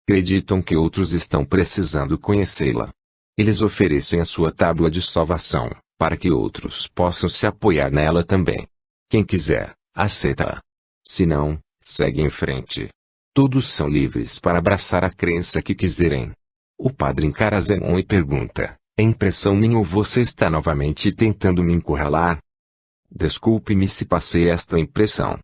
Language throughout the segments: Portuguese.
Acreditam que outros estão precisando conhecê-la. Eles oferecem a sua tábua de salvação, para que outros possam se apoiar nela também. Quem quiser, aceita-a. Se não, segue em frente. Todos são livres para abraçar a crença que quiserem. O padre encara Zenon e pergunta: é impressão minha ou você está novamente tentando me encurralar? Desculpe-me se passei esta impressão.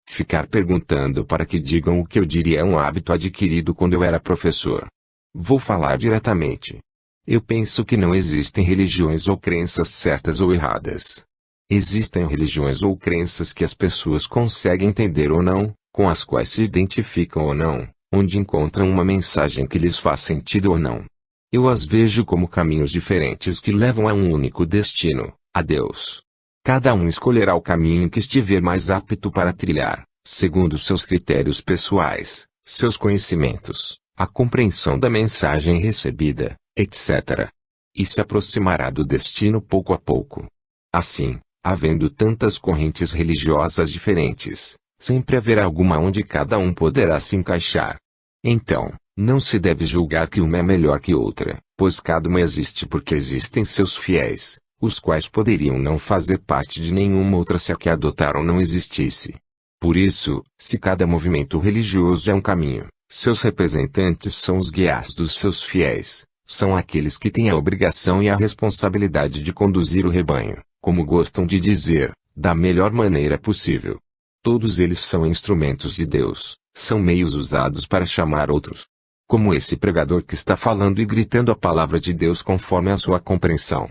Ficar perguntando para que digam o que eu diria é um hábito adquirido quando eu era professor. Vou falar diretamente. Eu penso que não existem religiões ou crenças certas ou erradas. Existem religiões ou crenças que as pessoas conseguem entender ou não, com as quais se identificam ou não, onde encontram uma mensagem que lhes faz sentido ou não. Eu as vejo como caminhos diferentes que levam a um único destino, a Deus. Cada um escolherá o caminho que estiver mais apto para trilhar, segundo seus critérios pessoais, seus conhecimentos, a compreensão da mensagem recebida, etc. E se aproximará do destino pouco a pouco. Assim, havendo tantas correntes religiosas diferentes, sempre haverá alguma onde cada um poderá se encaixar. Então, não se deve julgar que uma é melhor que outra, pois cada uma existe porque existem seus fiéis, os quais poderiam não fazer parte de nenhuma outra se a que adotaram não existisse. Por isso, se cada movimento religioso é um caminho, seus representantes são os guias dos seus fiéis, são aqueles que têm a obrigação e a responsabilidade de conduzir o rebanho, como gostam de dizer, da melhor maneira possível. Todos eles são instrumentos de Deus, são meios usados para chamar outros. Como esse pregador que está falando e gritando a palavra de Deus conforme a sua compreensão.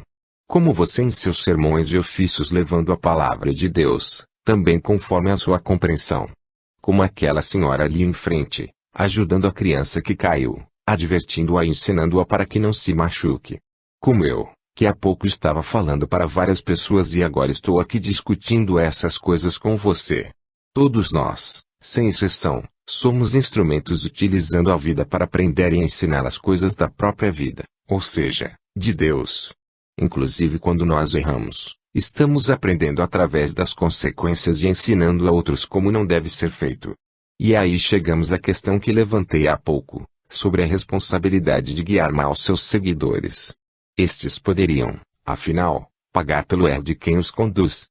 Como você em seus sermões e ofícios levando a palavra de Deus, também conforme a sua compreensão. Como aquela senhora ali em frente, ajudando a criança que caiu, advertindo-a e ensinando-a para que não se machuque. Como eu, que há pouco estava falando para várias pessoas e agora estou aqui discutindo essas coisas com você. Todos nós, sem exceção, somos instrumentos utilizando a vida para aprender e ensinar as coisas da própria vida, ou seja, de Deus. Inclusive quando nós erramos, estamos aprendendo através das consequências e ensinando a outros como não deve ser feito. E aí chegamos à questão que levantei há pouco, sobre a responsabilidade de guiar mal seus seguidores. Estes poderiam, afinal, pagar pelo erro de quem os conduz.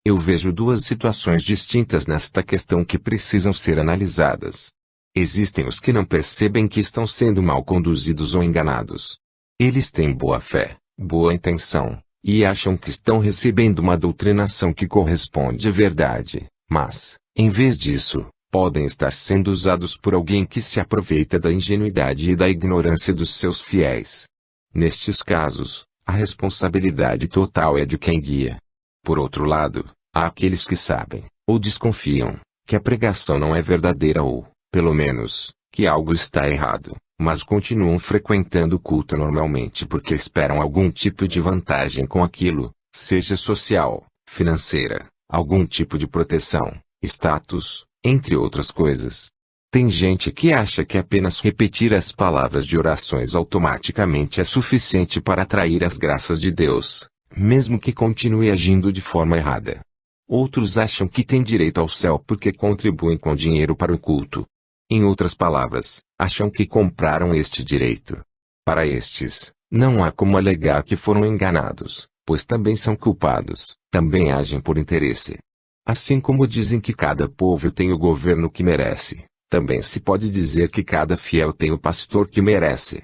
Eu vejo duas situações distintas nesta questão que precisam ser analisadas. Existem os que não percebem que estão sendo mal conduzidos ou enganados. Eles têm boa fé, boa intenção, e acham que estão recebendo uma doutrinação que corresponde à verdade, mas, em vez disso, podem estar sendo usados por alguém que se aproveita da ingenuidade e da ignorância dos seus fiéis. Nestes casos, a responsabilidade total é de quem guia. Por outro lado, há aqueles que sabem, ou desconfiam, que a pregação não é verdadeira ou, pelo menos, que algo está errado, mas continuam frequentando o culto normalmente porque esperam algum tipo de vantagem com aquilo, seja social, financeira, algum tipo de proteção, status, entre outras coisas. Tem gente que acha que apenas repetir as palavras de orações automaticamente é suficiente para atrair as graças de Deus, mesmo que continue agindo de forma errada. Outros acham que têm direito ao céu porque contribuem com dinheiro para o culto. Em outras palavras, acham que compraram este direito. Para estes, não há como alegar que foram enganados, pois também são culpados, também agem por interesse. Assim como dizem que cada povo tem o governo que merece, também se pode dizer que cada fiel tem o pastor que merece.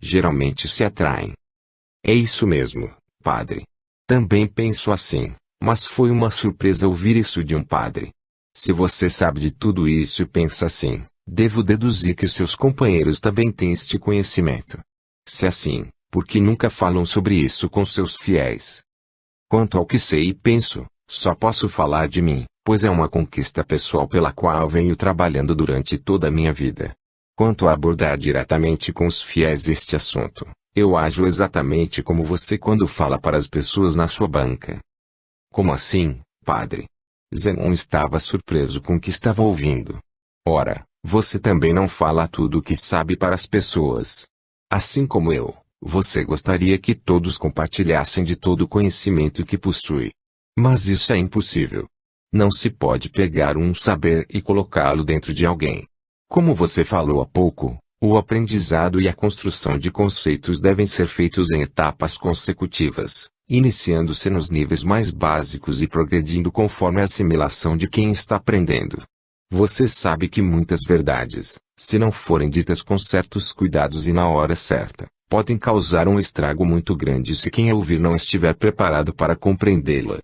Geralmente se atraem. É isso mesmo, padre. Também penso assim, mas foi uma surpresa ouvir isso de um padre. Se você sabe de tudo isso e pensa assim, devo deduzir que seus companheiros também têm este conhecimento. Se assim, por que nunca falam sobre isso com seus fiéis? Quanto ao que sei e penso, só posso falar de mim, pois é uma conquista pessoal pela qual venho trabalhando durante toda a minha vida. Quanto a abordar diretamente com os fiéis este assunto, eu ajo exatamente como você quando fala para as pessoas na sua banca. Como assim, padre? Zenon estava surpreso com o que estava ouvindo. Ora, você também não fala tudo o que sabe para as pessoas. Assim como eu, você gostaria que todos compartilhassem de todo o conhecimento que possui. Mas isso é impossível. Não se pode pegar um saber e colocá-lo dentro de alguém. Como você falou há pouco, O aprendizado e a construção de conceitos devem ser feitos em etapas consecutivas, iniciando-se nos níveis mais básicos e progredindo conforme a assimilação de quem está aprendendo. Você sabe que muitas verdades, se não forem ditas com certos cuidados e na hora certa, podem causar um estrago muito grande se quem a ouvir não estiver preparado para compreendê-la.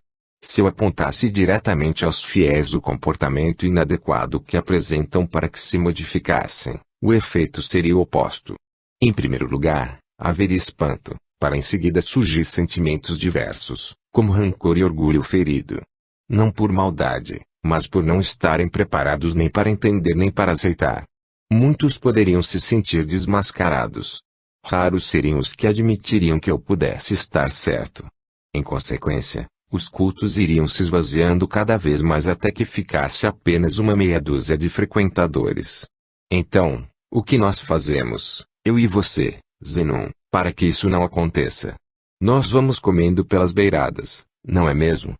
Se eu apontasse diretamente aos fiéis o comportamento inadequado que apresentam para que se modificassem, o efeito seria o oposto. Em primeiro lugar, haveria espanto, para em seguida surgir sentimentos diversos, como rancor e orgulho ferido. Não por maldade, mas por não estarem preparados nem para entender nem para aceitar. Muitos poderiam se sentir desmascarados. Raros seriam os que admitiriam que eu pudesse estar certo. Em consequência, os cultos iriam se esvaziando cada vez mais até que ficasse apenas uma meia dúzia de frequentadores. Então, o que nós fazemos, eu e você, Zenon, para que isso não aconteça? Nós vamos comendo pelas beiradas, não é mesmo?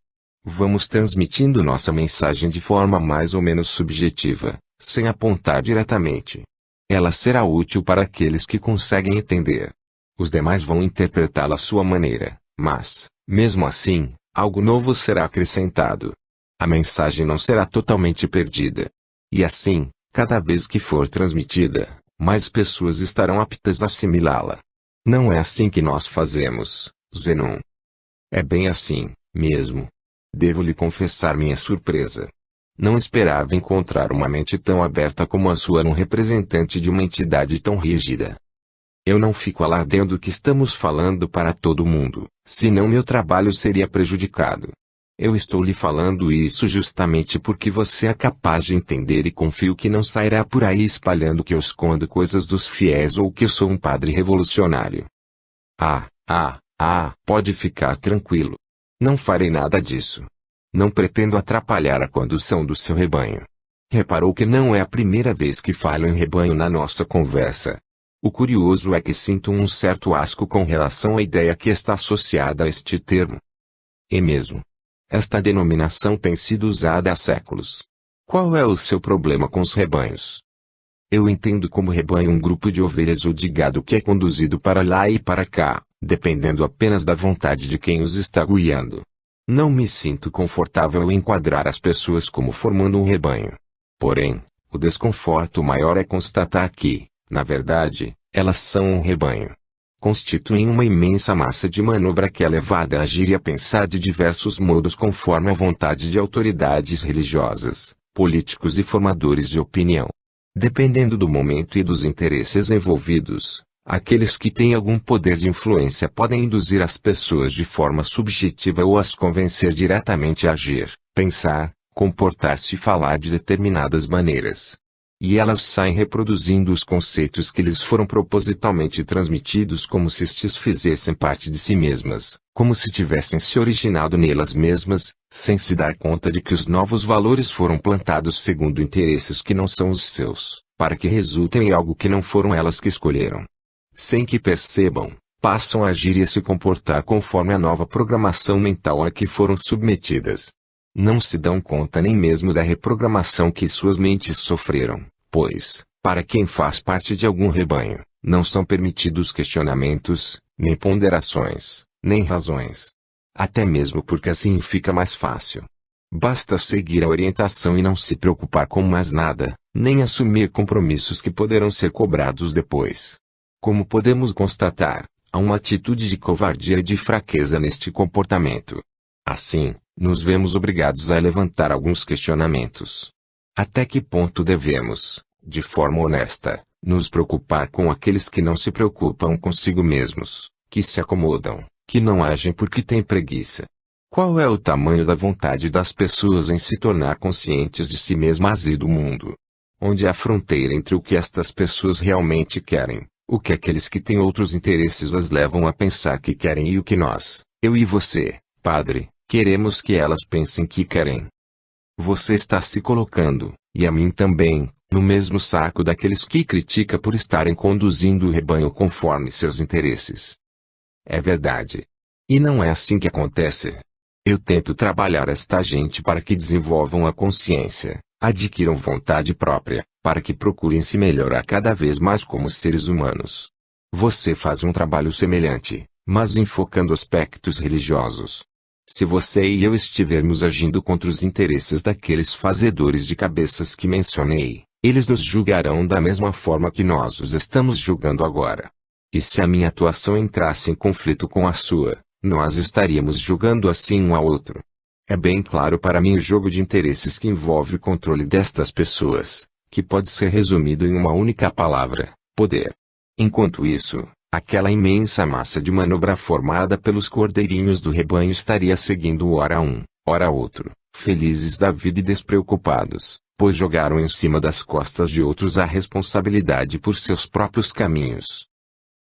Vamos transmitindo nossa mensagem de forma mais ou menos subjetiva, sem apontar diretamente. Ela será útil para aqueles que conseguem entender. Os demais vão interpretá-la à sua maneira, mas, mesmo assim, algo novo será acrescentado. A mensagem não será totalmente perdida. E assim, cada vez que for transmitida, mais pessoas estarão aptas a assimilá-la. Não é assim que nós fazemos, Zenon. É bem assim, mesmo. Devo lhe confessar minha surpresa. Não esperava encontrar uma mente tão aberta como a sua num representante de uma entidade tão rígida. Eu não fico alardeando que estamos falando para todo mundo, senão meu trabalho seria prejudicado. Eu estou lhe falando isso justamente porque você é capaz de entender e confio que não sairá por aí espalhando que eu escondo coisas dos fiéis ou que eu sou um padre revolucionário. Pode ficar tranquilo. Não farei nada disso. Não pretendo atrapalhar a condução do seu rebanho. Reparou que não é a primeira vez que falo em rebanho na nossa conversa. O curioso é que sinto um certo asco com relação à ideia que está associada a este termo. E mesmo. Esta denominação tem sido usada há séculos. Qual é o seu problema com os rebanhos? Eu entendo como rebanho um grupo de ovelhas ou de gado que é conduzido para lá e para cá, dependendo apenas da vontade de quem os está guiando. Não me sinto confortável em enquadrar as pessoas como formando um rebanho. Porém, o desconforto maior é constatar que, na verdade, elas são um rebanho. Constituem uma imensa massa de manobra que é levada a agir e a pensar de diversos modos conforme a vontade de autoridades religiosas, políticos e formadores de opinião. Dependendo do momento e dos interesses envolvidos, aqueles que têm algum poder de influência podem induzir as pessoas de forma subjetiva ou as convencer diretamente a agir, pensar, comportar-se e falar de determinadas maneiras. E elas saem reproduzindo os conceitos que lhes foram propositalmente transmitidos como se estes fizessem parte de si mesmas, como se tivessem se originado nelas mesmas, sem se dar conta de que os novos valores foram plantados segundo interesses que não são os seus, para que resultem em algo que não foram elas que escolheram. Sem que percebam, passam a agir e a se comportar conforme a nova programação mental a que foram submetidas. Não se dão conta nem mesmo da reprogramação que suas mentes sofreram, pois, para quem faz parte de algum rebanho, não são permitidos questionamentos, nem ponderações, nem razões. Até mesmo porque assim fica mais fácil. Basta seguir a orientação e não se preocupar com mais nada, nem assumir compromissos que poderão ser cobrados depois. Como podemos constatar, há uma atitude de covardia e de fraqueza neste comportamento. Assim, nos vemos obrigados a levantar alguns questionamentos. Até que ponto devemos, de forma honesta, nos preocupar com aqueles que não se preocupam consigo mesmos, que se acomodam, que não agem porque têm preguiça? Qual é o tamanho da vontade das pessoas em se tornar conscientes de si mesmas e do mundo? Onde é a fronteira entre o que estas pessoas realmente querem, o que aqueles que têm outros interesses as levam a pensar que querem e o que nós, eu e você, Padre, queremos que elas pensem que querem? Você está se colocando, e a mim também, no mesmo saco daqueles que critica por estarem conduzindo o rebanho conforme seus interesses. É verdade. E não é assim que acontece. Eu tento trabalhar esta gente para que desenvolvam a consciência, adquiram vontade própria, para que procurem se melhorar cada vez mais como seres humanos. Você faz um trabalho semelhante, mas enfocando aspectos religiosos. Se você e eu estivermos agindo contra os interesses daqueles fazedores de cabeças que mencionei, eles nos julgarão da mesma forma que nós os estamos julgando agora. E se a minha atuação entrasse em conflito com a sua, nós estaríamos julgando assim um ao outro. É bem claro para mim o jogo de interesses que envolve o controle destas pessoas, que pode ser resumido em uma única palavra: poder. Enquanto isso, aquela imensa massa de manobra formada pelos cordeirinhos do rebanho estaria seguindo ora um, ora outro, felizes da vida e despreocupados, pois jogaram em cima das costas de outros a responsabilidade por seus próprios caminhos.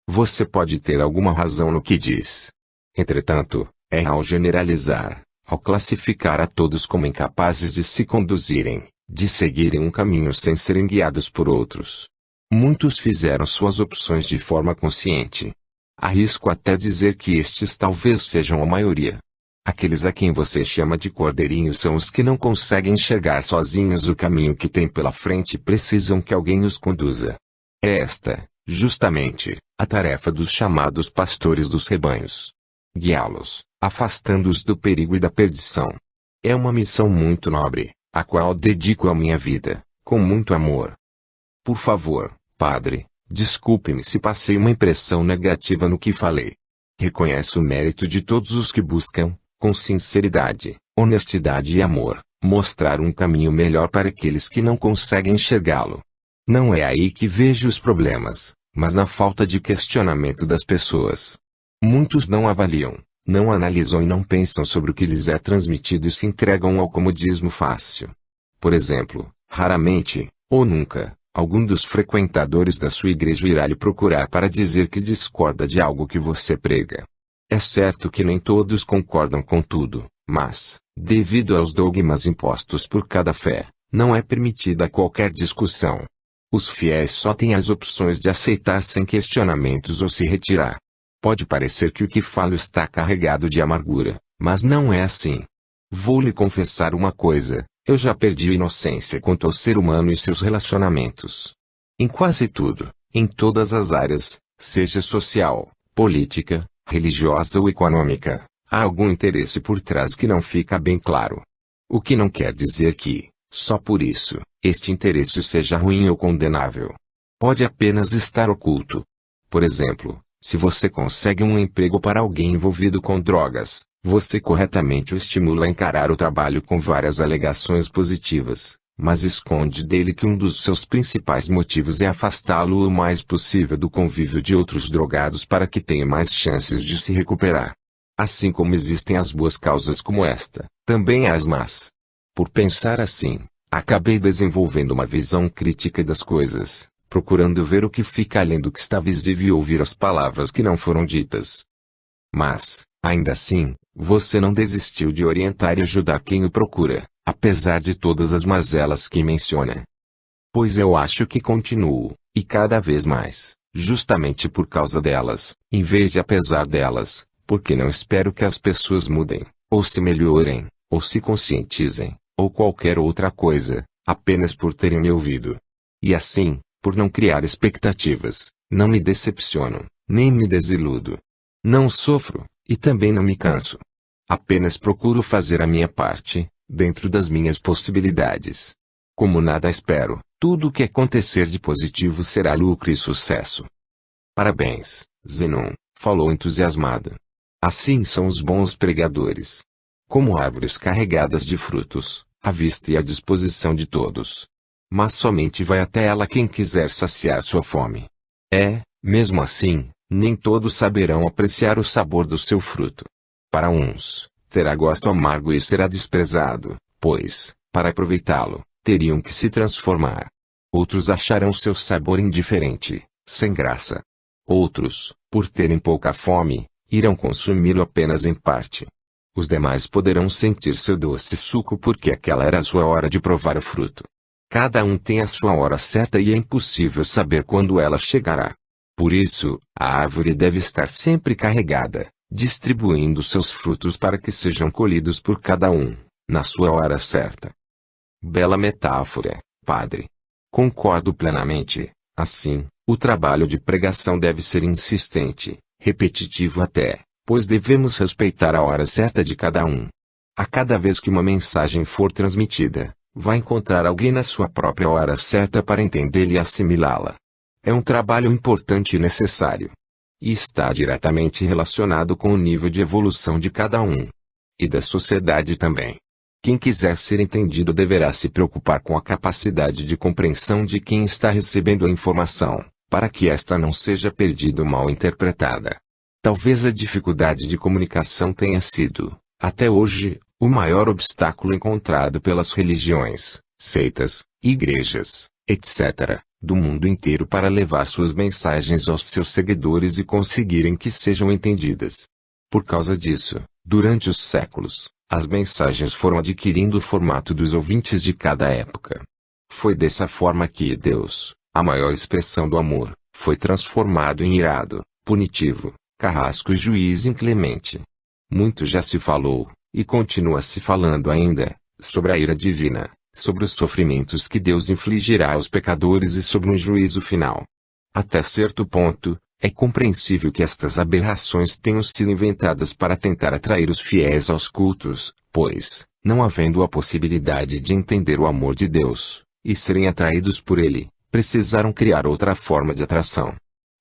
Você pode ter alguma razão no que diz. Entretanto, é ao generalizar, ao classificar a todos como incapazes de se conduzirem, de seguirem um caminho sem serem guiados por outros. Muitos fizeram suas opções de forma consciente. Arrisco até dizer que estes talvez sejam a maioria. Aqueles a quem você chama de cordeirinhos são os que não conseguem enxergar sozinhos o caminho que têm pela frente e precisam que alguém os conduza. É esta, justamente, a tarefa dos chamados pastores dos rebanhos. Guiá-los, afastando-os do perigo e da perdição. É uma missão muito nobre, a qual dedico a minha vida, com muito amor. Por favor, Padre, desculpe-me se passei uma impressão negativa no que falei. Reconheço o mérito de todos os que buscam, com sinceridade, honestidade e amor, mostrar um caminho melhor para aqueles que não conseguem enxergá-lo. Não é aí que vejo os problemas, mas na falta de questionamento das pessoas. Muitos não avaliam, não analisam e não pensam sobre o que lhes é transmitido e se entregam ao comodismo fácil. Por exemplo, raramente, ou nunca, algum dos frequentadores da sua igreja irá lhe procurar para dizer que discorda de algo que você prega. É certo que nem todos concordam com tudo, mas, devido aos dogmas impostos por cada fé, não é permitida qualquer discussão. Os fiéis só têm as opções de aceitar sem questionamentos ou se retirar. Pode parecer que o que falo está carregado de amargura, mas não é assim. Vou lhe confessar uma coisa: eu já perdi a inocência quanto ao ser humano e seus relacionamentos. Em quase tudo, em todas as áreas, seja social, política, religiosa ou econômica, há algum interesse por trás que não fica bem claro. O que não quer dizer que, só por isso, este interesse seja ruim ou condenável. Pode apenas estar oculto. Por exemplo, se você consegue um emprego para alguém envolvido com drogas, você corretamente o estimula a encarar o trabalho com várias alegações positivas, mas esconde dele que um dos seus principais motivos é afastá-lo o mais possível do convívio de outros drogados para que tenha mais chances de se recuperar. Assim como existem as boas causas como esta, também há as más. Por pensar assim, acabei desenvolvendo uma visão crítica das coisas, procurando ver o que fica além do que está visível e ouvir as palavras que não foram ditas. Mas, ainda assim, você não desistiu de orientar e ajudar quem o procura, apesar de todas as mazelas que menciona. Pois eu acho que continuo, e cada vez mais, justamente por causa delas, em vez de apesar delas, porque não espero que as pessoas mudem, ou se melhorem, ou se conscientizem, ou qualquer outra coisa, apenas por terem me ouvido. E assim, por não criar expectativas, não me decepciono, nem me desiludo. Não sofro, e também não me canso. Apenas procuro fazer a minha parte, dentro das minhas possibilidades. Como nada espero, tudo o que acontecer de positivo será lucro e sucesso. Parabéns, Zenon, falou entusiasmado. Assim são os bons pregadores. Como árvores carregadas de frutos, à vista e à disposição de todos. Mas somente vai até ela quem quiser saciar sua fome. Mesmo assim, nem todos saberão apreciar o sabor do seu fruto. Para uns, terá gosto amargo e será desprezado, pois, para aproveitá-lo, teriam que se transformar. Outros acharão seu sabor indiferente, sem graça. Outros, por terem pouca fome, irão consumi-lo apenas em parte. Os demais poderão sentir seu doce suco porque aquela era a sua hora de provar o fruto. Cada um tem a sua hora certa e é impossível saber quando ela chegará. Por isso, a árvore deve estar sempre carregada, distribuindo seus frutos para que sejam colhidos por cada um, na sua hora certa. Bela metáfora, padre. Concordo plenamente. Assim, o trabalho de pregação deve ser insistente, repetitivo até, pois devemos respeitar a hora certa de cada um. A cada vez que uma mensagem for transmitida, vai encontrar alguém na sua própria hora certa para entendê-la e assimilá-la. É um trabalho importante e necessário. E está diretamente relacionado com o nível de evolução de cada um. E da sociedade também. Quem quiser ser entendido deverá se preocupar com a capacidade de compreensão de quem está recebendo a informação, para que esta não seja perdida ou mal interpretada. Talvez a dificuldade de comunicação tenha sido, até hoje, o maior obstáculo encontrado pelas religiões, seitas, igrejas, etc., do mundo inteiro para levar suas mensagens aos seus seguidores e conseguirem que sejam entendidas. Por causa disso, durante os séculos, as mensagens foram adquirindo o formato dos ouvintes de cada época. Foi dessa forma que Deus, a maior expressão do amor, foi transformado em irado, punitivo, carrasco e juiz inclemente. Muito já se falou, e continua se falando ainda, sobre a ira divina, sobre os sofrimentos que Deus infligirá aos pecadores e sobre um juízo final. Até certo ponto, é compreensível que estas aberrações tenham sido inventadas para tentar atrair os fiéis aos cultos, pois, não havendo a possibilidade de entender o amor de Deus, e serem atraídos por ele, precisaram criar outra forma de atração.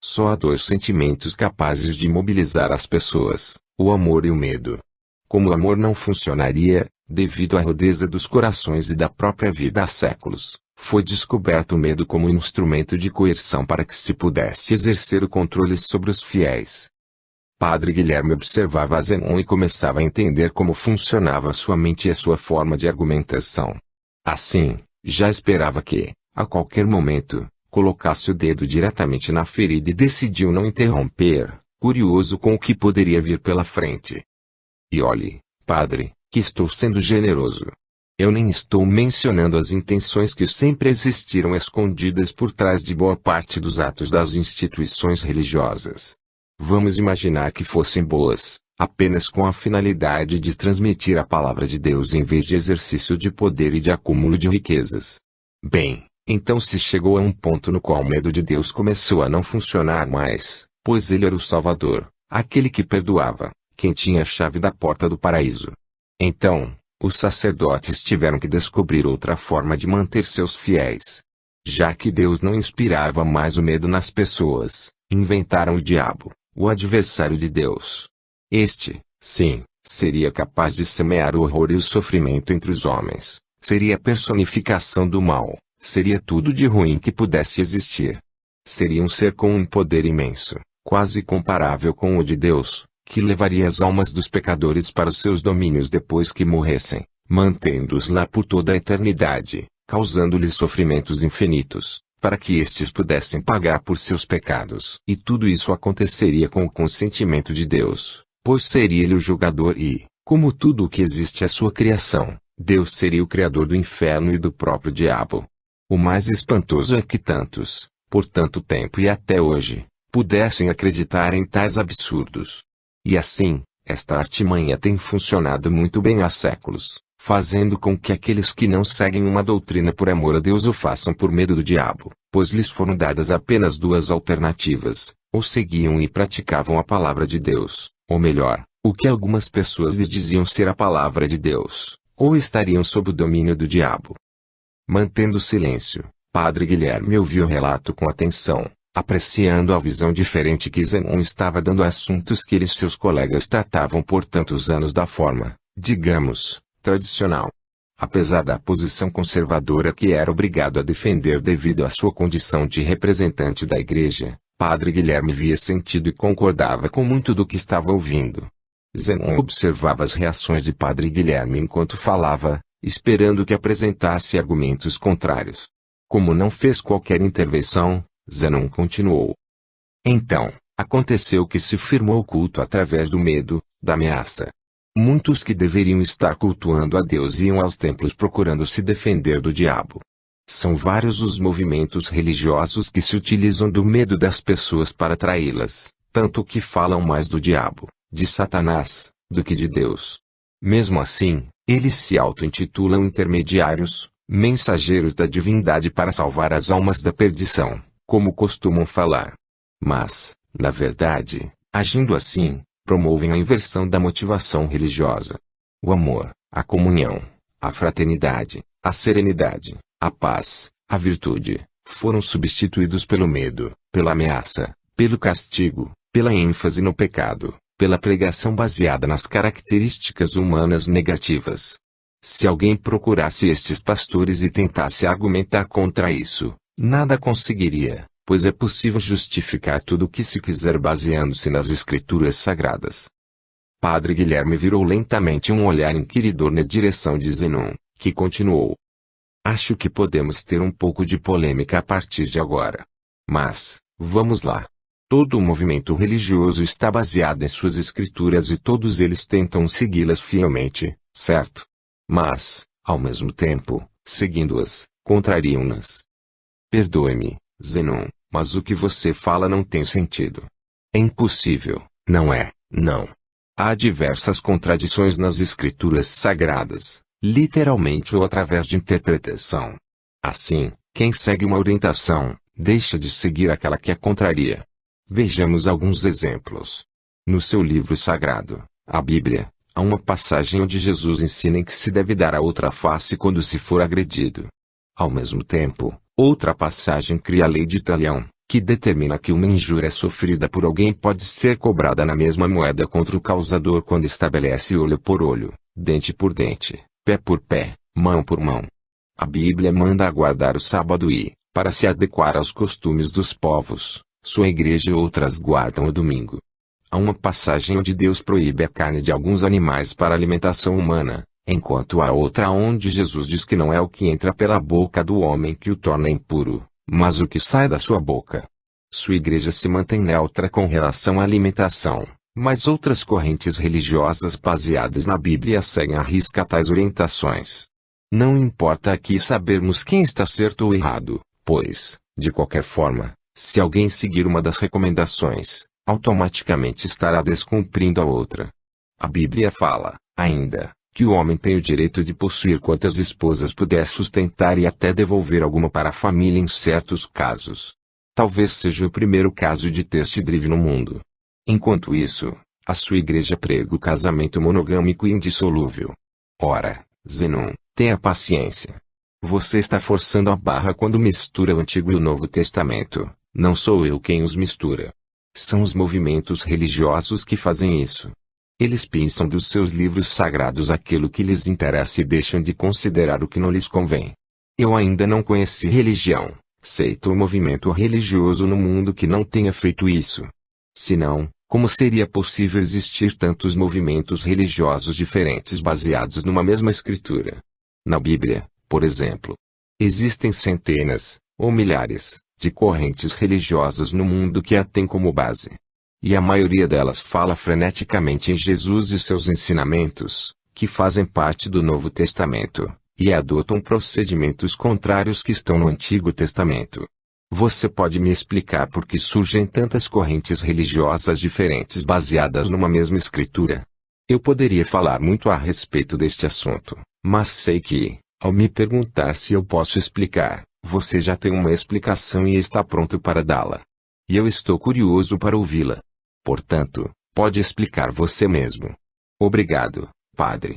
Só há dois sentimentos capazes de mobilizar as pessoas, o amor e o medo. Como o amor não funcionaria, devido à rudeza dos corações e da própria vida há séculos, foi descoberto o medo como instrumento de coerção para que se pudesse exercer o controle sobre os fiéis. Padre Guilherme observava Zenon e começava a entender como funcionava sua mente e a sua forma de argumentação. Assim, já esperava que, a qualquer momento, colocasse o dedo diretamente na ferida e decidiu não interromper, curioso com o que poderia vir pela frente. E olhe, padre, que estou sendo generoso. Eu nem estou mencionando as intenções que sempre existiram escondidas por trás de boa parte dos atos das instituições religiosas. Vamos imaginar que fossem boas, apenas com a finalidade de transmitir a palavra de Deus em vez de exercício de poder e de acúmulo de riquezas. Bem, então se chegou a um ponto no qual o medo de Deus começou a não funcionar mais, pois ele era o Salvador, aquele que perdoava, quem tinha a chave da porta do paraíso. Então, os sacerdotes tiveram que descobrir outra forma de manter seus fiéis. Já que Deus não inspirava mais o medo nas pessoas, inventaram o diabo, o adversário de Deus. Este, sim, seria capaz de semear o horror e o sofrimento entre os homens, seria a personificação do mal, seria tudo de ruim que pudesse existir. Seria um ser com um poder imenso, quase comparável com o de Deus, que levaria as almas dos pecadores para os seus domínios depois que morressem, mantendo-os lá por toda a eternidade, causando-lhes sofrimentos infinitos, para que estes pudessem pagar por seus pecados. E tudo isso aconteceria com o consentimento de Deus, pois seria ele o julgador e, como tudo o que existe é sua criação, Deus seria o criador do inferno e do próprio diabo. O mais espantoso é que tantos, por tanto tempo e até hoje, pudessem acreditar em tais absurdos. E assim, esta artimanha tem funcionado muito bem há séculos, fazendo com que aqueles que não seguem uma doutrina por amor a Deus o façam por medo do diabo, pois lhes foram dadas apenas duas alternativas, ou seguiam e praticavam a palavra de Deus, ou melhor, o que algumas pessoas lhes diziam ser a palavra de Deus, ou estariam sob o domínio do diabo. Mantendo silêncio, Padre Guilherme ouviu o relato com atenção, apreciando a visão diferente que Zenon estava dando a assuntos que ele e seus colegas tratavam por tantos anos da forma, digamos, tradicional. Apesar da posição conservadora que era obrigado a defender devido à sua condição de representante da igreja, Padre Guilherme via sentido e concordava com muito do que estava ouvindo. Zenon observava as reações de Padre Guilherme enquanto falava, esperando que apresentasse argumentos contrários. Como não fez qualquer intervenção, Zenon continuou. Então, aconteceu que se firmou o culto através do medo, da ameaça. Muitos que deveriam estar cultuando a Deus iam aos templos procurando se defender do diabo. São vários os movimentos religiosos que se utilizam do medo das pessoas para atraí-las, tanto que falam mais do diabo, de Satanás, do que de Deus. Mesmo assim, eles se auto-intitulam intermediários, mensageiros da divindade para salvar as almas da perdição, como costumam falar. Mas, na verdade, agindo assim, promovem a inversão da motivação religiosa. O amor, a comunhão, a fraternidade, a serenidade, a paz, a virtude, foram substituídos pelo medo, pela ameaça, pelo castigo, pela ênfase no pecado, pela pregação baseada nas características humanas negativas. Se alguém procurasse estes pastores e tentasse argumentar contra isso, nada conseguiria, pois é possível justificar tudo o que se quiser baseando-se nas escrituras sagradas. Padre Guilherme virou lentamente um olhar inquiridor na direção de Zenon, que continuou. Acho que podemos ter um pouco de polêmica a partir de agora. Mas, vamos lá. Todo o movimento religioso está baseado em suas escrituras e todos eles tentam segui-las fielmente, certo? Mas, ao mesmo tempo, seguindo-as, contrariam-nas. Perdoe-me, Zenon, mas o que você fala não tem sentido. É impossível, não é? Não. Há diversas contradições nas escrituras sagradas, literalmente ou através de interpretação. Assim, quem segue uma orientação, deixa de seguir aquela que a contraria. Vejamos alguns exemplos. No seu livro sagrado, a Bíblia, há uma passagem onde Jesus ensina que se deve dar a outra face quando se for agredido. Ao mesmo tempo, outra passagem cria a lei de talião, que determina que uma injúria sofrida por alguém pode ser cobrada na mesma moeda contra o causador quando estabelece olho por olho, dente por dente, pé por pé, mão por mão. A Bíblia manda aguardar o sábado e, para se adequar aos costumes dos povos, sua igreja e outras guardam o domingo. Há uma passagem onde Deus proíbe a carne de alguns animais para alimentação humana, enquanto há outra onde Jesus diz que não é o que entra pela boca do homem que o torna impuro, mas o que sai da sua boca. Sua igreja se mantém neutra com relação à alimentação, mas outras correntes religiosas baseadas na Bíblia seguem à risca tais orientações. Não importa aqui sabermos quem está certo ou errado, pois, de qualquer forma, se alguém seguir uma das recomendações, automaticamente estará descumprindo a outra. A Bíblia fala, ainda, que o homem tem o direito de possuir quantas esposas puder sustentar e até devolver alguma para a família em certos casos. Talvez seja o primeiro caso de test drive no mundo. Enquanto isso, a sua igreja prega o casamento monogâmico e indissolúvel. Ora, Zenon, tenha paciência. Você está forçando a barra quando mistura o Antigo e o Novo Testamento. Não sou eu quem os mistura. São os movimentos religiosos que fazem isso. Eles pensam dos seus livros sagrados aquilo que lhes interessa e deixam de considerar o que não lhes convém. Eu ainda não conheci religião, seita ou movimento religioso no mundo que não tenha feito isso. Senão, como seria possível existir tantos movimentos religiosos diferentes baseados numa mesma escritura? Na Bíblia, por exemplo, existem centenas, ou milhares, de correntes religiosas no mundo que a têm como base. E a maioria delas fala freneticamente em Jesus e seus ensinamentos, que fazem parte do Novo Testamento, e adotam procedimentos contrários que estão no Antigo Testamento. Você pode me explicar por que surgem tantas correntes religiosas diferentes baseadas numa mesma escritura? Eu poderia falar muito a respeito deste assunto, mas sei que, ao me perguntar se eu posso explicar, você já tem uma explicação e está pronto para dá-la. E eu estou curioso para ouvi-la. Portanto, pode explicar você mesmo. Obrigado, Padre.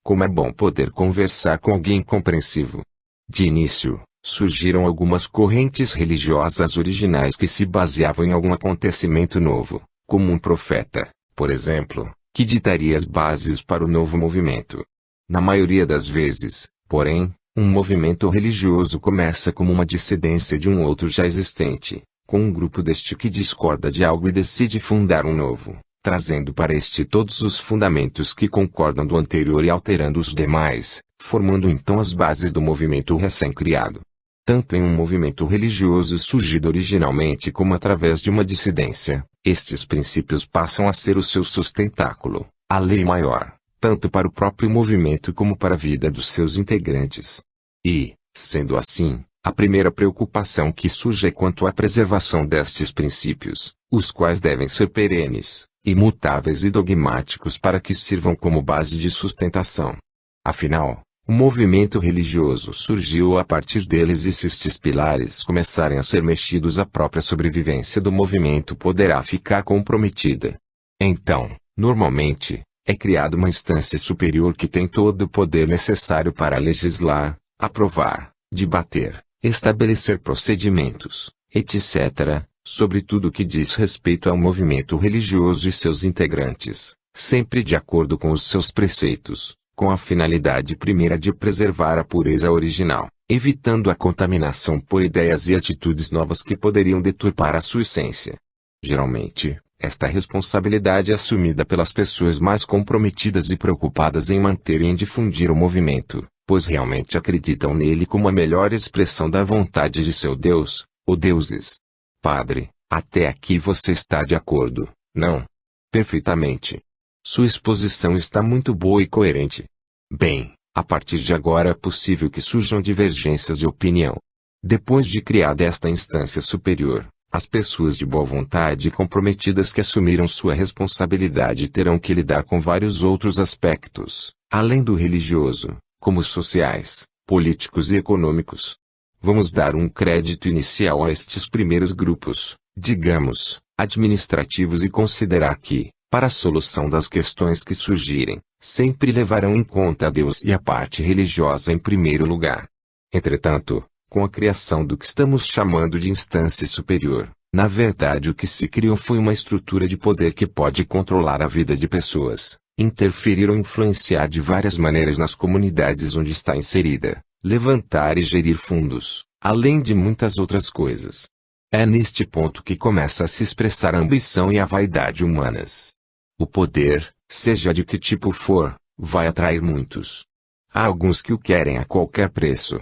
Como é bom poder conversar com alguém compreensivo. De início, surgiram algumas correntes religiosas originais que se baseavam em algum acontecimento novo, como um profeta, por exemplo, que ditaria as bases para o novo movimento. Na maioria das vezes, porém, um movimento religioso começa como uma dissidência de um outro já existente, com um grupo deste que discorda de algo e decide fundar um novo, trazendo para este todos os fundamentos que concordam do anterior e alterando os demais, formando então as bases do movimento recém-criado. Tanto em um movimento religioso surgido originalmente como através de uma dissidência, estes princípios passam a ser o seu sustentáculo, a lei maior, tanto para o próprio movimento como para a vida dos seus integrantes. E, sendo assim, a primeira preocupação que surge é quanto à preservação destes princípios, os quais devem ser perenes, imutáveis e dogmáticos para que sirvam como base de sustentação. Afinal, O movimento religioso surgiu a partir deles e se estes pilares começarem a ser mexidos, a própria sobrevivência do movimento poderá ficar comprometida. Então, normalmente, é criada uma instância superior que tem todo o poder necessário para legislar, aprovar, debater, estabelecer procedimentos, etc., sobre tudo o que diz respeito ao movimento religioso e seus integrantes, sempre de acordo com os seus preceitos, com a finalidade primeira de preservar a pureza original, evitando a contaminação por ideias e atitudes novas que poderiam deturpar a sua essência. Geralmente, esta responsabilidade é assumida pelas pessoas mais comprometidas e preocupadas em manter e em difundir o movimento, pois realmente acreditam nele como a melhor expressão da vontade de seu Deus, ou deuses. Padre, até aqui você está de acordo, não? Perfeitamente. Sua exposição está muito boa e coerente. Bem, a partir de agora é possível que surjam divergências de opinião. Depois de criada esta instância superior, as pessoas de boa vontade e comprometidas que assumiram sua responsabilidade terão que lidar com vários outros aspectos, além do religioso, como os sociais, políticos e econômicos. Vamos dar um crédito inicial a estes primeiros grupos, digamos, administrativos, e considerar que, para a solução das questões que surgirem, sempre levarão em conta a Deus e a parte religiosa em primeiro lugar. Entretanto, com a criação do que estamos chamando de instância superior, na verdade o que se criou foi uma estrutura de poder que pode controlar a vida de pessoas, interferir ou influenciar de várias maneiras nas comunidades onde está inserida, levantar e gerir fundos, além de muitas outras coisas. É neste ponto que começa a se expressar a ambição e a vaidade humanas. O poder, seja de que tipo for, vai atrair muitos. Há alguns que o querem a qualquer preço.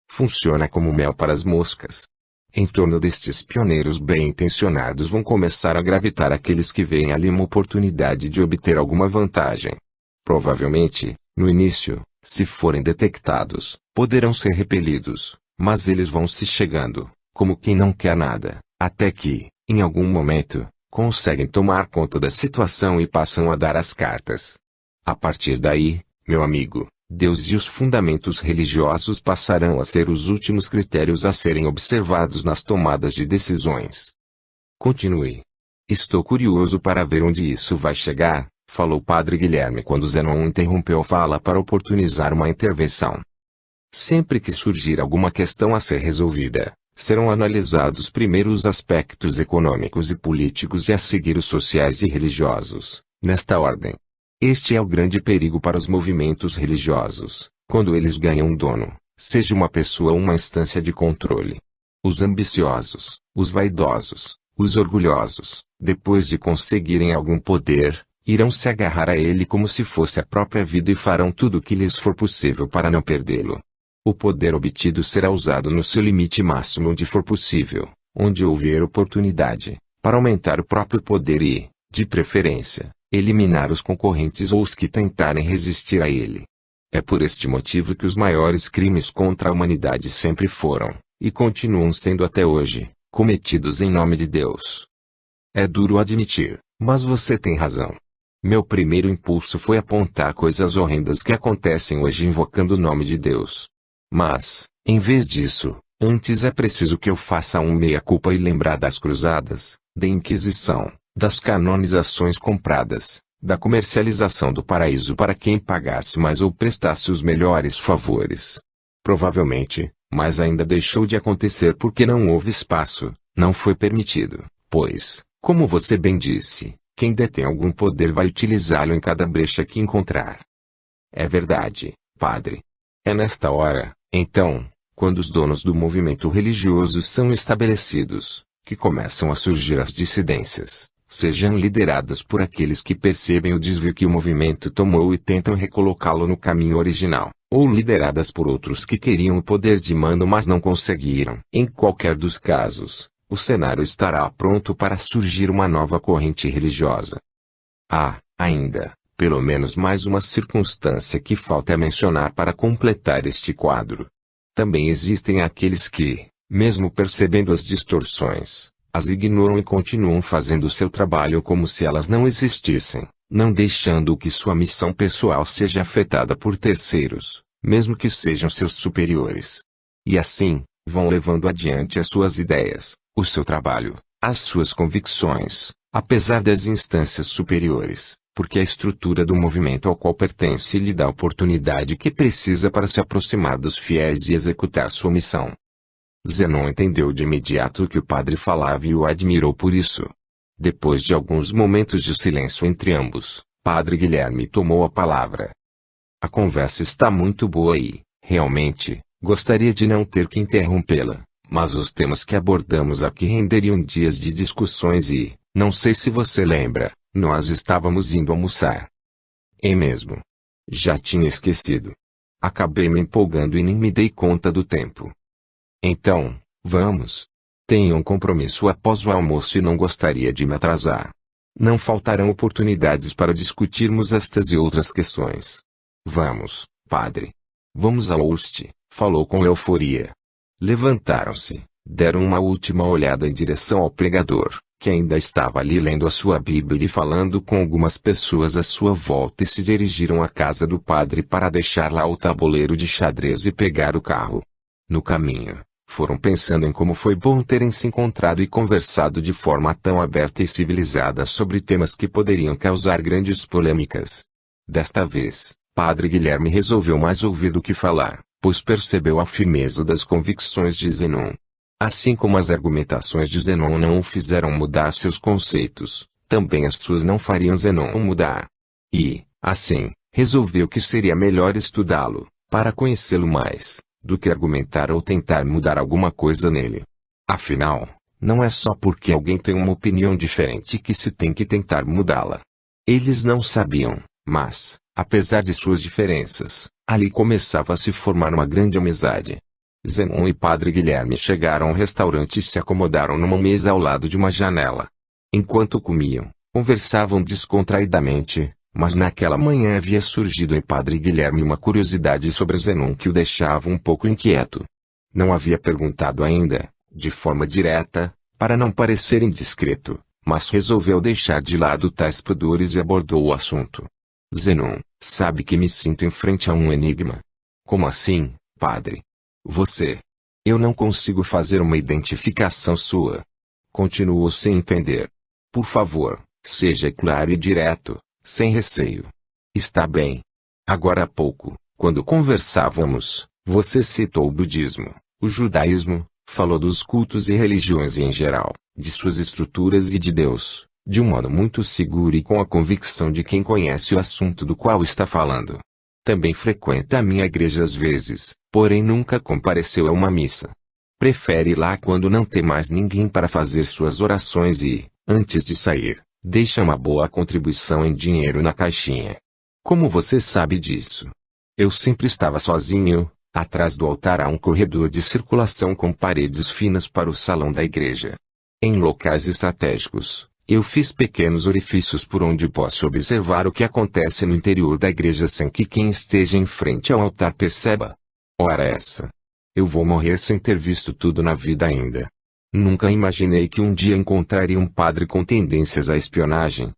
Funciona como mel para as moscas. Em torno destes pioneiros bem-intencionados vão começar a gravitar aqueles que veem ali uma oportunidade de obter alguma vantagem. Provavelmente, no início, se forem detectados, poderão ser repelidos, mas eles vão se chegando, como quem não quer nada, até que, em algum momento, conseguem tomar conta da situação e passam a dar as cartas. A partir daí, meu amigo, Deus e os fundamentos religiosos passarão a ser os últimos critérios a serem observados nas tomadas de decisões. Continue. Estou curioso para ver onde isso vai chegar, falou Padre Guilherme quando Zenon interrompeu a fala para oportunizar uma intervenção. Sempre que surgir alguma questão a ser resolvida, serão analisados primeiro os aspectos econômicos e políticos e a seguir os sociais e religiosos, nesta ordem. Este é o grande perigo para os movimentos religiosos, quando eles ganham um dono, seja uma pessoa ou uma instância de controle. Os ambiciosos, os vaidosos, os orgulhosos, depois de conseguirem algum poder, irão se agarrar a ele como se fosse a própria vida e farão tudo o que lhes for possível para não perdê-lo. O poder obtido será usado no seu limite máximo onde for possível, onde houver oportunidade, para aumentar o próprio poder e, de preferência, eliminar os concorrentes ou os que tentarem resistir a ele. É por este motivo que os maiores crimes contra a humanidade sempre foram, e continuam sendo até hoje, cometidos em nome de Deus. É duro admitir, mas você tem razão. Meu primeiro impulso foi apontar coisas horrendas que acontecem hoje invocando o nome de Deus. Mas, em vez disso, antes é preciso que eu faça um meia-culpa e lembrar das cruzadas, da Inquisição, das canonizações compradas, da comercialização do paraíso para quem pagasse mais ou prestasse os melhores favores. Provavelmente, mas ainda deixou de acontecer porque não houve espaço, não foi permitido, pois, como você bem disse, quem detém algum poder vai utilizá-lo em cada brecha que encontrar. É verdade, padre. É nesta hora, então, quando os donos do movimento religioso são estabelecidos, que começam a surgir as dissidências, sejam lideradas por aqueles que percebem o desvio que o movimento tomou e tentam recolocá-lo no caminho original, ou lideradas por outros que queriam o poder de mando mas não conseguiram. Em qualquer dos casos, o cenário estará pronto para surgir uma nova corrente religiosa. Há, ainda, pelo menos mais uma circunstância que falta mencionar para completar este quadro. Também existem aqueles que, mesmo percebendo as distorções, as ignoram e continuam fazendo seu trabalho como se elas não existissem, não deixando que sua missão pessoal seja afetada por terceiros, mesmo que sejam seus superiores. E assim, vão levando adiante as suas ideias, o seu trabalho, as suas convicções, apesar das instâncias superiores, porque a estrutura do movimento ao qual pertence lhe dá a oportunidade que precisa para se aproximar dos fiéis e executar sua missão. Zenon entendeu de imediato o que o padre falava e o admirou por isso. Depois de alguns momentos de silêncio entre ambos, Padre Guilherme tomou a palavra. A conversa está muito boa e, realmente, gostaria de não ter que interrompê-la, mas os temas que abordamos aqui renderiam dias de discussões e, não sei se você lembra, nós estávamos indo almoçar. É mesmo. Já tinha esquecido. Acabei me empolgando e nem me dei conta do tempo. Então, vamos. Tenho um compromisso após o almoço e não gostaria de me atrasar. Não faltarão oportunidades para discutirmos estas e outras questões. Vamos, padre. Vamos ao host, falou com euforia. Levantaram-se, deram uma última olhada em direção ao pregador, que ainda estava ali lendo a sua Bíblia e falando com algumas pessoas à sua volta e se dirigiram à casa do padre para deixar lá o tabuleiro de xadrez e pegar o carro. No caminho, foram pensando em como foi bom terem se encontrado e conversado de forma tão aberta e civilizada sobre temas que poderiam causar grandes polêmicas. Desta vez, Padre Guilherme resolveu mais ouvir do que falar, pois percebeu a firmeza das convicções de Zenon. Assim como as argumentações de Zenon não o fizeram mudar seus conceitos, também as suas não fariam Zenon mudar. E, assim, resolveu que seria melhor estudá-lo, para conhecê-lo mais, do que argumentar ou tentar mudar alguma coisa nele. Afinal, não é só porque alguém tem uma opinião diferente que se tem que tentar mudá-la. Eles não sabiam, mas, apesar de suas diferenças, ali começava a se formar uma grande amizade. Zenon e Padre Guilherme chegaram ao restaurante e se acomodaram numa mesa ao lado de uma janela. Enquanto comiam, conversavam descontraidamente, mas naquela manhã havia surgido em Padre Guilherme uma curiosidade sobre Zenon que o deixava um pouco inquieto. Não havia perguntado ainda, de forma direta, para não parecer indiscreto, mas resolveu deixar de lado tais pudores e abordou o assunto. Zenon, sabe que me sinto em frente a um enigma. Como assim, padre? Você. Eu não consigo fazer uma identificação sua. Continuou sem entender. Por favor, seja claro e direto, sem receio. Está bem. Agora há pouco, quando conversávamos, você citou o budismo, o judaísmo, falou dos cultos e religiões em geral, de suas estruturas e de Deus, de um modo muito seguro e com a convicção de quem conhece o assunto do qual está falando. Também frequenta a minha igreja às vezes, porém nunca compareceu a uma missa. Prefere ir lá quando não tem mais ninguém para fazer suas orações e, antes de sair, deixa uma boa contribuição em dinheiro na caixinha. Como você sabe disso? Eu sempre estava sozinho. Atrás do altar há um corredor de circulação com paredes finas para o salão da igreja. Em locais estratégicos, eu fiz pequenos orifícios por onde posso observar o que acontece no interior da igreja sem que quem esteja em frente ao altar perceba. Ora essa! Eu vou morrer sem ter visto tudo na vida ainda. Nunca imaginei que um dia encontraria um padre com tendências à espionagem.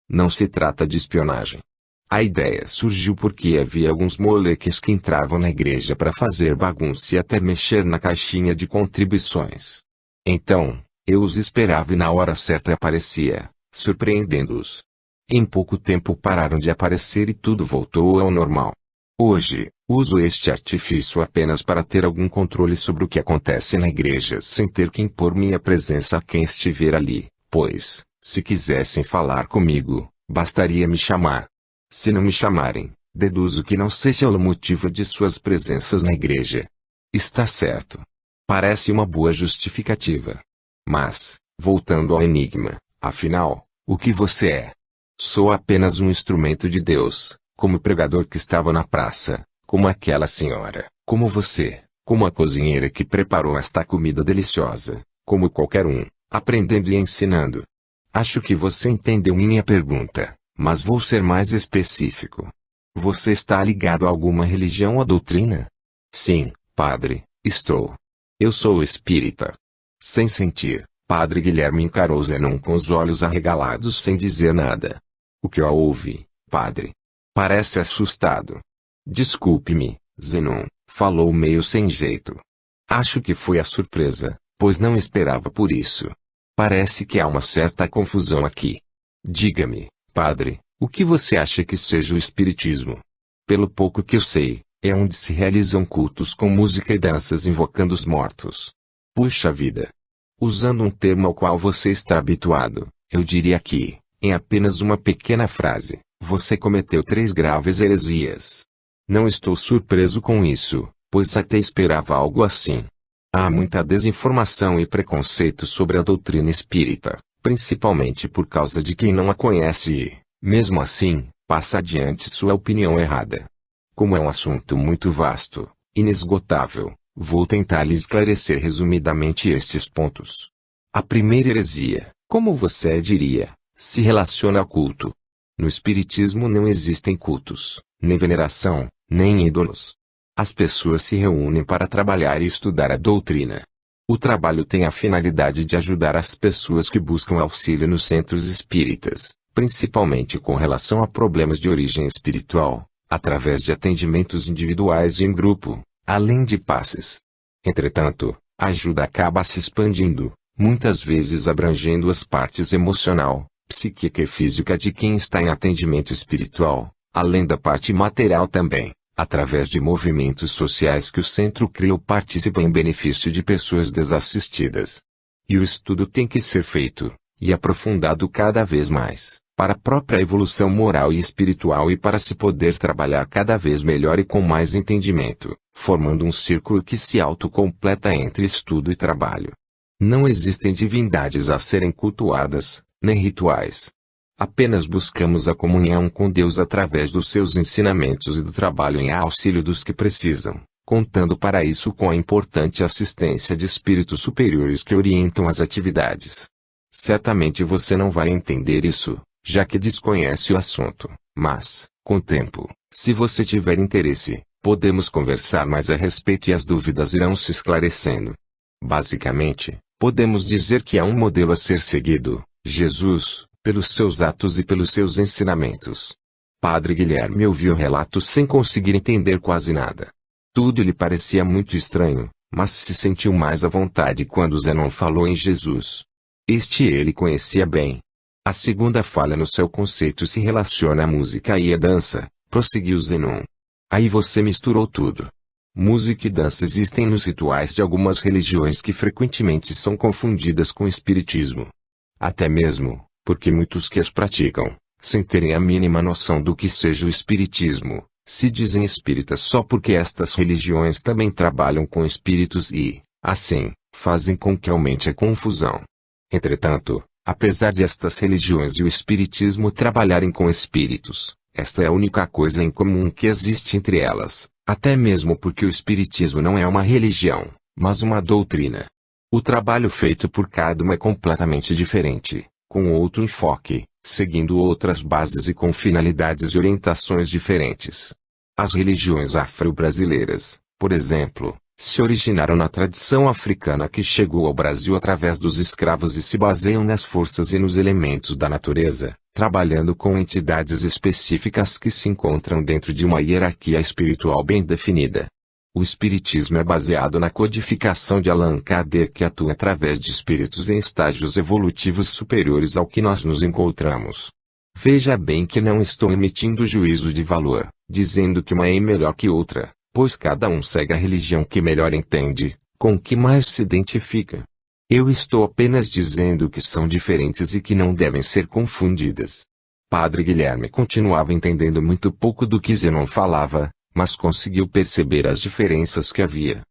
Não se trata de espionagem. A ideia surgiu porque havia alguns moleques que entravam na igreja para fazer bagunça e até mexer na caixinha de contribuições. Então, eu os esperava e na hora certa aparecia, surpreendendo-os. Em pouco tempo pararam de aparecer e tudo voltou ao normal. Hoje, uso este artifício apenas para ter algum controle sobre o que acontece na igreja sem ter que impor minha presença a quem estiver ali, pois, se quisessem falar comigo, bastaria me chamar. Se não me chamarem, deduzo que não seja o motivo de suas presenças na igreja. Está certo. Parece uma boa justificativa. Mas, voltando ao enigma, afinal, o que você é? Sou apenas um instrumento de Deus, como o pregador que estava na praça, como aquela senhora, como você, como a cozinheira que preparou esta comida deliciosa, como qualquer um, aprendendo e ensinando. Acho que você entendeu minha pergunta, mas vou ser mais específico. Você está ligado a alguma religião ou doutrina? Sim, padre, estou. Eu sou espírita. Sem sentir, Padre Guilherme encarou Zenon com os olhos arregalados sem dizer nada. O que ouve, padre? Parece assustado. Desculpe-me, Zenon, falou meio sem jeito. Acho que foi a surpresa, pois não esperava por isso. Parece que há uma certa confusão aqui. Diga-me, padre, o que você acha que seja o espiritismo? Pelo pouco que eu sei, é onde se realizam cultos com música e danças invocando os mortos. Puxa vida! Usando um termo ao qual você está habituado, eu diria que, em apenas uma pequena frase, você cometeu 3 graves heresias. Não estou surpreso com isso, pois até esperava algo assim. Há muita desinformação e preconceito sobre a doutrina espírita, principalmente por causa de quem não a conhece e, mesmo assim, passa adiante sua opinião errada. Como é um assunto muito vasto, inesgotável, vou tentar lhe esclarecer resumidamente estes pontos. A primeira heresia, como você diria, se relaciona ao culto. No espiritismo não existem cultos, nem veneração, nem ídolos. As pessoas se reúnem para trabalhar e estudar a doutrina. O trabalho tem a finalidade de ajudar as pessoas que buscam auxílio nos centros espíritas, principalmente com relação a problemas de origem espiritual, através de atendimentos individuais e em grupo, além de passes. Entretanto, a ajuda acaba se expandindo, muitas vezes abrangendo as partes emocional, psíquica e física de quem está em atendimento espiritual, além da parte material também, através de movimentos sociais que o centro cria ou participa em benefício de pessoas desassistidas. E o estudo tem que ser feito, e aprofundado cada vez mais, para a própria evolução moral e espiritual e para se poder trabalhar cada vez melhor e com mais entendimento, formando um círculo que se autocompleta entre estudo e trabalho. Não existem divindades a serem cultuadas, nem rituais. Apenas buscamos a comunhão com Deus através dos seus ensinamentos e do trabalho em auxílio dos que precisam, contando para isso com a importante assistência de espíritos superiores que orientam as atividades. Certamente você não vai entender isso, já que desconhece o assunto, mas, com o tempo, se você tiver interesse, podemos conversar mais a respeito e as dúvidas irão se esclarecendo. Basicamente, podemos dizer que há um modelo a ser seguido, Jesus, pelos seus atos e pelos seus ensinamentos. Padre Guilherme ouviu o relato sem conseguir entender quase nada. Tudo lhe parecia muito estranho, mas se sentiu mais à vontade quando Zenon falou em Jesus. Este ele conhecia bem. A segunda falha no seu conceito se relaciona à música e à dança, prosseguiu Zenon. Aí você misturou tudo. Música e dança existem nos rituais de algumas religiões que frequentemente são confundidas com o espiritismo. Até mesmo, porque muitos que as praticam, sem terem a mínima noção do que seja o espiritismo, se dizem espíritas só porque estas religiões também trabalham com espíritos e, assim, fazem com que aumente a confusão. Entretanto, apesar de estas religiões e o espiritismo trabalharem com espíritos, esta é a única coisa em comum que existe entre elas, até mesmo porque o espiritismo não é uma religião, mas uma doutrina. O trabalho feito por cada uma é completamente diferente, com outro enfoque, seguindo outras bases e com finalidades e orientações diferentes. As religiões afro-brasileiras, por exemplo, se originaram na tradição africana que chegou ao Brasil através dos escravos e se baseiam nas forças e nos elementos da natureza, trabalhando com entidades específicas que se encontram dentro de uma hierarquia espiritual bem definida. O espiritismo é baseado na codificação de Allan Kardec que atua através de espíritos em estágios evolutivos superiores ao que nós nos encontramos. Veja bem que não estou emitindo juízo de valor, dizendo que uma é melhor que outra, pois cada um segue a religião que melhor entende, com que mais se identifica. Eu estou apenas dizendo que são diferentes e que não devem ser confundidas. Padre Guilherme continuava entendendo muito pouco do que Zenon falava, mas conseguiu perceber as diferenças que havia.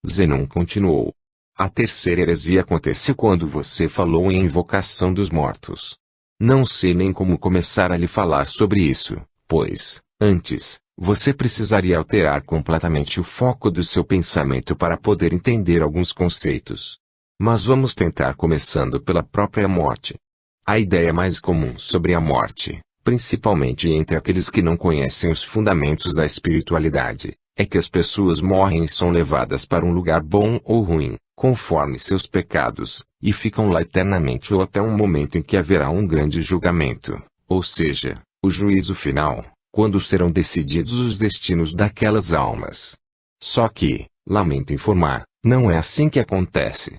Zenon continuou. A terceira heresia aconteceu quando você falou em invocação dos mortos. Não sei nem como começar a lhe falar sobre isso, pois, antes, você precisaria alterar completamente o foco do seu pensamento para poder entender alguns conceitos. Mas vamos tentar começando pela própria morte. A ideia mais comum sobre a morte, principalmente entre aqueles que não conhecem os fundamentos da espiritualidade, é que as pessoas morrem e são levadas para um lugar bom ou ruim, conforme seus pecados, e ficam lá eternamente ou até um momento em que haverá um grande julgamento, ou seja, o juízo final, Quando serão decididos os destinos daquelas almas? Só que, lamento informar, não é assim que acontece.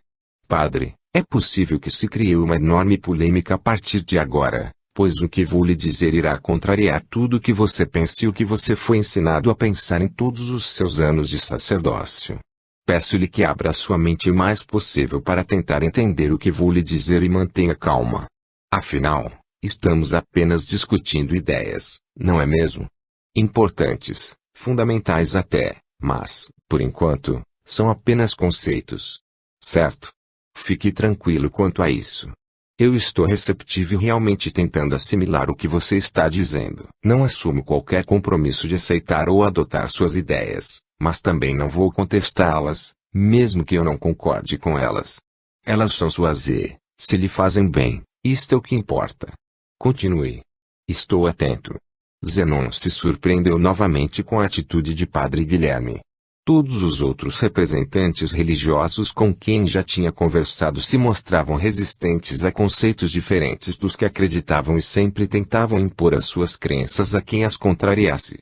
Padre, é possível que se crie uma enorme polêmica a partir de agora, pois o que vou lhe dizer irá contrariar tudo o que você pensa e o que você foi ensinado a pensar em todos os seus anos de sacerdócio. Peço-lhe que abra sua mente o mais possível para tentar entender o que vou lhe dizer e mantenha calma. Afinal, estamos apenas discutindo ideias, não é mesmo? Importantes, fundamentais até, mas, por enquanto, são apenas conceitos. Certo? Fique tranquilo quanto a isso. Eu estou receptivo e realmente tentando assimilar o que você está dizendo. Não assumo qualquer compromisso de aceitar ou adotar suas ideias, mas também não vou contestá-las, mesmo que eu não concorde com elas. Elas são suas e, se lhe fazem bem, isto é o que importa. Continue. Estou atento. Zenon se surpreendeu novamente com a atitude de Padre Guilherme. Todos os outros representantes religiosos com quem já tinha conversado se mostravam resistentes a conceitos diferentes dos que acreditavam e sempre tentavam impor as suas crenças a quem as contrariasse.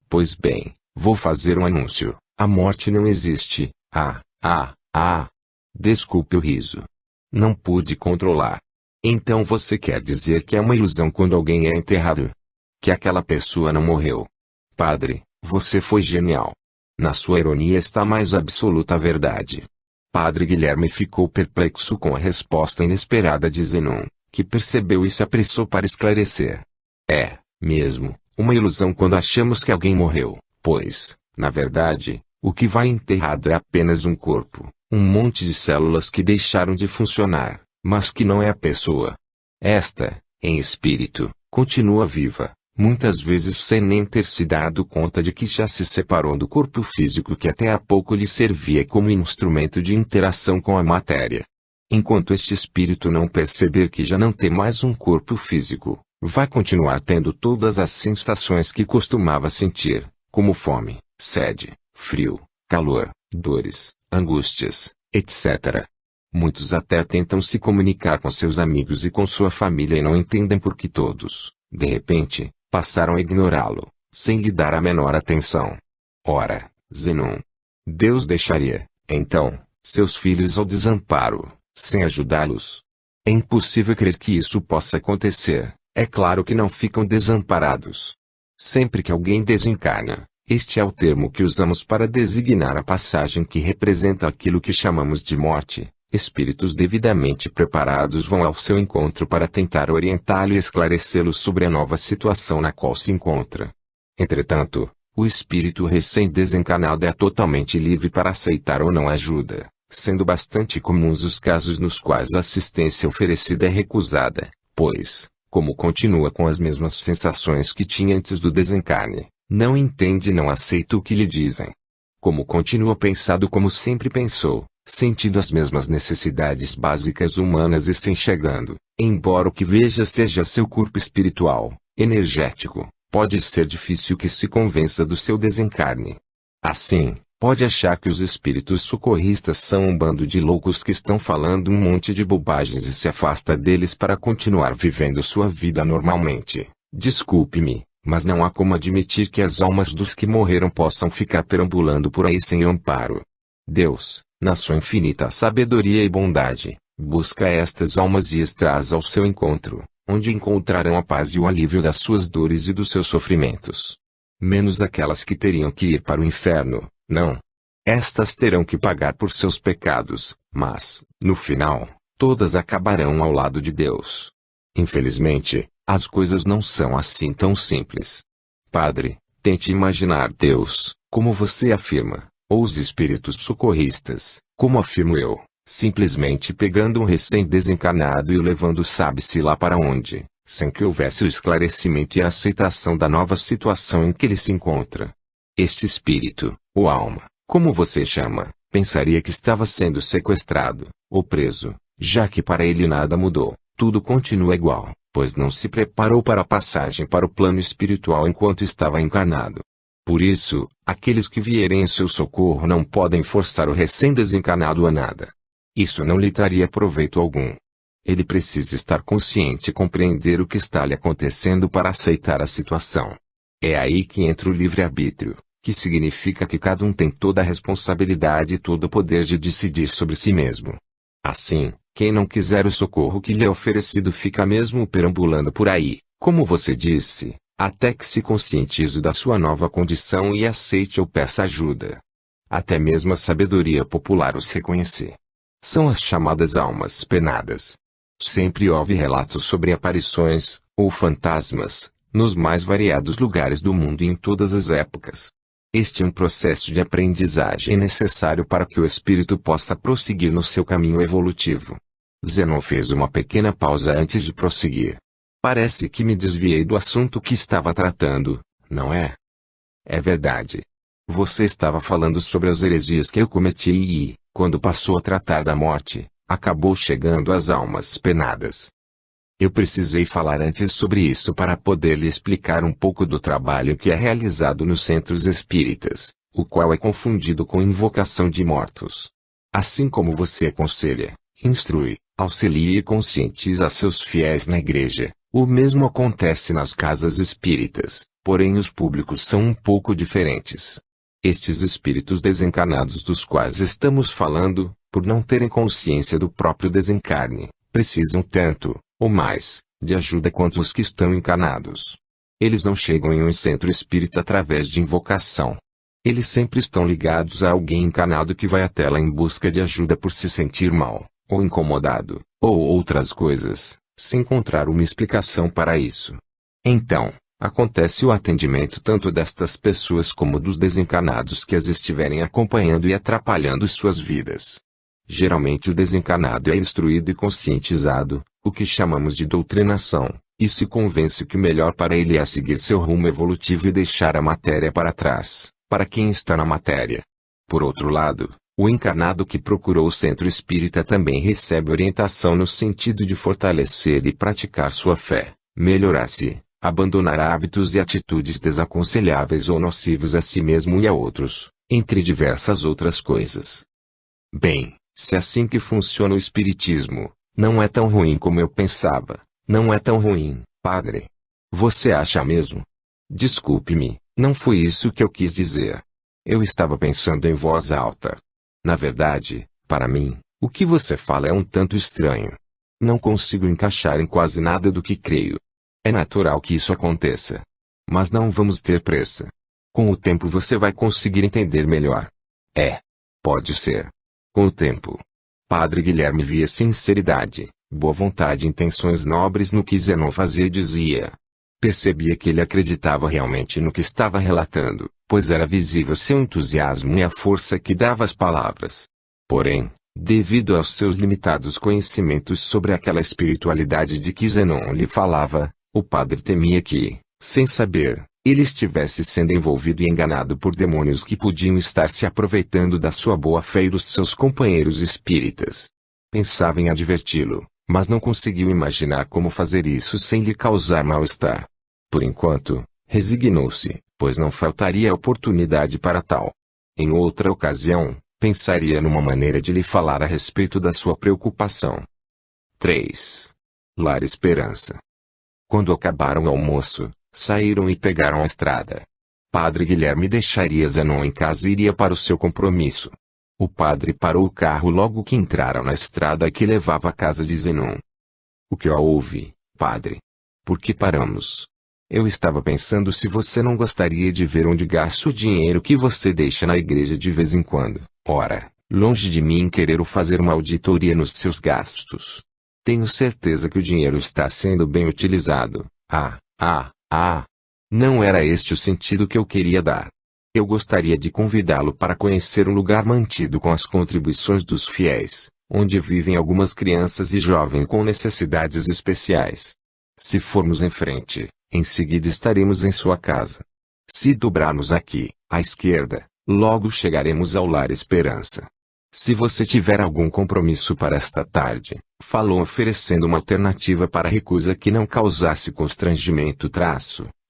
Pois bem, vou fazer um anúncio: a morte não existe. Desculpe o riso. Não pude controlar. Então você quer dizer que é uma ilusão quando alguém é enterrado? Que aquela pessoa não morreu? Padre, você foi genial. Na sua ironia está a mais absoluta verdade. Padre Guilherme ficou perplexo com a resposta inesperada de Zenon, que percebeu e se apressou para esclarecer. É, mesmo, uma ilusão quando achamos que alguém morreu, pois, na verdade, o que vai enterrado é apenas um corpo, um monte de células que deixaram de funcionar, mas que não é a pessoa. Esta, em espírito, continua viva. Muitas vezes sem nem ter se dado conta de que já se separou do corpo físico que até há pouco lhe servia como instrumento de interação com a matéria. Enquanto este espírito não perceber que já não tem mais um corpo físico, vai continuar tendo todas as sensações que costumava sentir, como fome, sede, frio, calor, dores, angústias, etc. Muitos até tentam se comunicar com seus amigos e com sua família e não entendem por que todos, de repente, passaram a ignorá-lo, sem lhe dar a menor atenção. Ora, Zenon, Deus deixaria, então, seus filhos ao desamparo, sem ajudá-los? É impossível crer que isso possa acontecer. É claro que não ficam desamparados. Sempre que alguém desencarna, este é o termo que usamos para designar a passagem que representa aquilo que chamamos de morte. Espíritos devidamente preparados vão ao seu encontro para tentar orientá-lo e esclarecê-lo sobre a nova situação na qual se encontra. Entretanto, o espírito recém-desencarnado é totalmente livre para aceitar ou não ajuda, sendo bastante comuns os casos nos quais a assistência oferecida é recusada, pois, como continua com as mesmas sensações que tinha antes do desencarne, não entende e não aceita o que lhe dizem. Como continua pensado como sempre pensou, sentindo as mesmas necessidades básicas humanas e se enxergando, embora o que veja seja seu corpo espiritual, energético, pode ser difícil que se convença do seu desencarne. Assim, pode achar que os espíritos socorristas são um bando de loucos que estão falando um monte de bobagens e se afasta deles para continuar vivendo sua vida normalmente. Desculpe-me, mas não há como admitir que as almas dos que morreram possam ficar perambulando por aí sem amparo. Deus, na sua infinita sabedoria e bondade, busca estas almas e as traz ao seu encontro, onde encontrarão a paz e o alívio das suas dores e dos seus sofrimentos. Menos aquelas que teriam que ir para o inferno, não. Estas terão que pagar por seus pecados, mas, no final, todas acabarão ao lado de Deus. Infelizmente, as coisas não são assim tão simples. Padre, tente imaginar Deus, como você afirma, ou os espíritos socorristas, como afirmo eu, simplesmente pegando um recém-desencarnado e o levando sabe-se lá para onde, sem que houvesse o esclarecimento e a aceitação da nova situação em que ele se encontra. Este espírito, ou alma, como você chama, pensaria que estava sendo sequestrado, ou preso, já que para ele nada mudou, tudo continua igual, pois não se preparou para a passagem para o plano espiritual enquanto estava encarnado. Por isso, aqueles que vierem em seu socorro não podem forçar o recém-desencarnado a nada. Isso não lhe traria proveito algum. Ele precisa estar consciente e compreender o que está lhe acontecendo para aceitar a situação. É aí que entra o livre-arbítrio, que significa que cada um tem toda a responsabilidade e todo o poder de decidir sobre si mesmo. Assim, quem não quiser o socorro que lhe é oferecido fica mesmo perambulando por aí, como você disse, até que se conscientize da sua nova condição e aceite ou peça ajuda. Até mesmo a sabedoria popular os reconhece. São as chamadas almas penadas. Sempre houve relatos sobre aparições, ou fantasmas, nos mais variados lugares do mundo e em todas as épocas. Este é um processo de aprendizagem necessário para que o espírito possa prosseguir no seu caminho evolutivo. Zenon fez uma pequena pausa antes de prosseguir. Parece que me desviei do assunto que estava tratando, não é? É verdade. Você estava falando sobre as heresias que eu cometi e, quando passou a tratar da morte, acabou chegando às almas penadas. Eu precisei falar antes sobre isso para poder lhe explicar um pouco do trabalho que é realizado nos centros espíritas, o qual é confundido com invocação de mortos. Assim como você aconselha, instrui, auxilia e conscientiza seus fiéis na igreja, o mesmo acontece nas casas espíritas, porém os públicos são um pouco diferentes. Estes espíritos desencarnados dos quais estamos falando, por não terem consciência do próprio desencarne, precisam tanto, ou mais, de ajuda quanto os que estão encarnados. Eles não chegam em um centro espírita através de invocação. Eles sempre estão ligados a alguém encarnado que vai até lá em busca de ajuda por se sentir mal, ou incomodado, ou outras coisas, sem encontrar uma explicação para isso. Então, acontece o atendimento tanto destas pessoas como dos desencarnados que as estiverem acompanhando e atrapalhando suas vidas. Geralmente o desencarnado é instruído e conscientizado, o que chamamos de doutrinação, e se convence que o melhor para ele é seguir seu rumo evolutivo e deixar a matéria para trás, para quem está na matéria. Por outro lado, o encarnado que procurou o centro espírita também recebe orientação no sentido de fortalecer e praticar sua fé, melhorar-se, abandonar hábitos e atitudes desaconselháveis ou nocivos a si mesmo e a outros, entre diversas outras coisas. Bem, se é assim que funciona o espiritismo, não é tão ruim como eu pensava. Não é tão ruim, padre. Você acha mesmo? Desculpe-me, não foi isso que eu quis dizer. Eu estava pensando em voz alta. Na verdade, para mim, o que você fala é um tanto estranho. Não consigo encaixar em quase nada do que creio. É natural que isso aconteça. Mas não vamos ter pressa. Com o tempo você vai conseguir entender melhor. Pode ser. Com o tempo. Padre Guilherme via sinceridade, boa vontade e intenções nobres no que Zenon fazia e dizia. Percebia que ele acreditava realmente no que estava relatando, pois era visível seu entusiasmo e a força que dava às palavras. Porém, devido aos seus limitados conhecimentos sobre aquela espiritualidade de que Zenon lhe falava, o padre temia que, sem saber, ele estivesse sendo envolvido e enganado por demônios que podiam estar se aproveitando da sua boa-fé e dos seus companheiros espíritas. Pensava em adverti-lo, mas não conseguiu imaginar como fazer isso sem lhe causar mal-estar. Por enquanto, resignou-se, pois não faltaria oportunidade para tal. Em outra ocasião, pensaria numa maneira de lhe falar a respeito da sua preocupação. 3. Lar Esperança. Quando acabaram o almoço, saíram e pegaram a estrada. Padre Guilherme deixaria Zenon em casa e iria para o seu compromisso. O padre parou o carro logo que entraram na estrada que levava à casa de Zenon. O que houve, padre? Por que paramos? Eu estava pensando se você não gostaria de ver onde gasta o dinheiro que você deixa na igreja de vez em quando. Ora, longe de mim querer fazer uma auditoria nos seus gastos. Tenho certeza que o dinheiro está sendo bem utilizado. Não era este o sentido que eu queria dar. Eu gostaria de convidá-lo para conhecer um lugar mantido com as contribuições dos fiéis, onde vivem algumas crianças e jovens com necessidades especiais. Se formos em frente, em seguida estaremos em sua casa. Se dobrarmos aqui, à esquerda, logo chegaremos ao Lar Esperança. Se você tiver algum compromisso para esta tarde, falou oferecendo uma alternativa para a recusa que não causasse constrangimento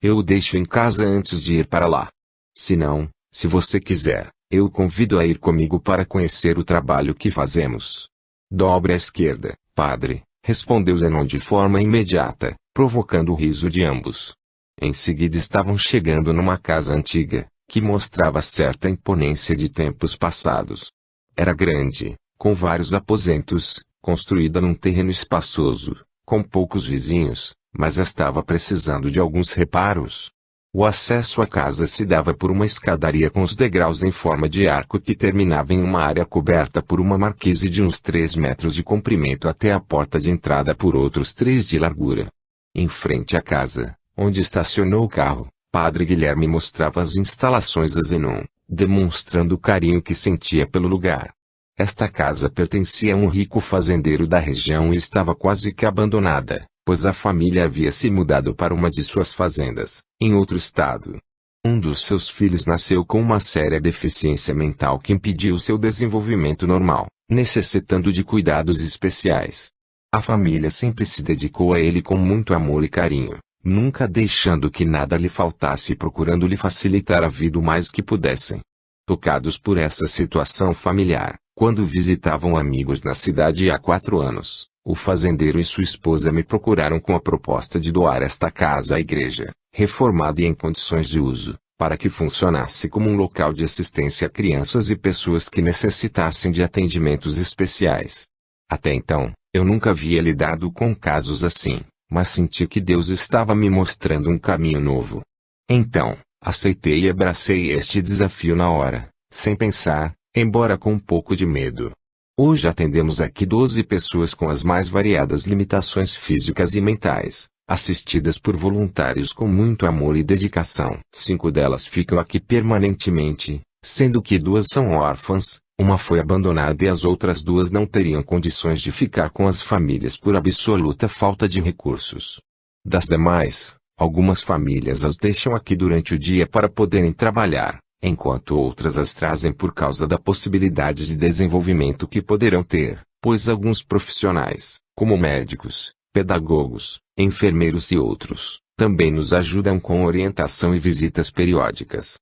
eu o deixo em casa antes de ir para lá. Se não, se você quiser, eu o convido a ir comigo para conhecer o trabalho que fazemos. Dobre à esquerda, padre, respondeu Zenon de forma imediata, provocando o riso de ambos. Em seguida estavam chegando numa casa antiga, que mostrava certa imponência de tempos passados. Era grande, com vários aposentos, construída num terreno espaçoso, com poucos vizinhos, mas estava precisando de alguns reparos. O acesso à casa se dava por uma escadaria com os degraus em forma de arco que terminava em uma área coberta por uma marquise de uns 3 metros de comprimento até a porta de entrada por outros 3 de largura. Em frente à casa, onde estacionou o carro, Padre Guilherme mostrava as instalações a Zenon, demonstrando o carinho que sentia pelo lugar. Esta casa pertencia a um rico fazendeiro da região e estava quase que abandonada, pois a família havia se mudado para uma de suas fazendas, em outro estado. Um dos seus filhos nasceu com uma séria deficiência mental que impediu seu desenvolvimento normal, necessitando de cuidados especiais. A família sempre se dedicou a ele com muito amor e carinho, nunca deixando que nada lhe faltasse e procurando lhe facilitar a vida o mais que pudessem. Tocados por essa situação familiar, quando visitavam amigos na cidade há 4 anos, o fazendeiro e sua esposa me procuraram com a proposta de doar esta casa à igreja, reformada e em condições de uso, para que funcionasse como um local de assistência a crianças e pessoas que necessitassem de atendimentos especiais. Até então, eu nunca havia lidado com casos assim, mas senti que Deus estava me mostrando um caminho novo. Então, aceitei e abracei este desafio na hora, sem pensar, embora com um pouco de medo. Hoje atendemos aqui 12 pessoas com as mais variadas limitações físicas e mentais, assistidas por voluntários com muito amor e dedicação. 5 delas ficam aqui permanentemente, sendo que 2 são órfãs, uma foi abandonada e as outras 2 não teriam condições de ficar com as famílias por absoluta falta de recursos. Das demais, algumas famílias as deixam aqui durante o dia para poderem trabalhar, enquanto outras as trazem por causa da possibilidade de desenvolvimento que poderão ter, pois alguns profissionais, como médicos, pedagogos, enfermeiros e outros, também nos ajudam com orientação e visitas periódicas.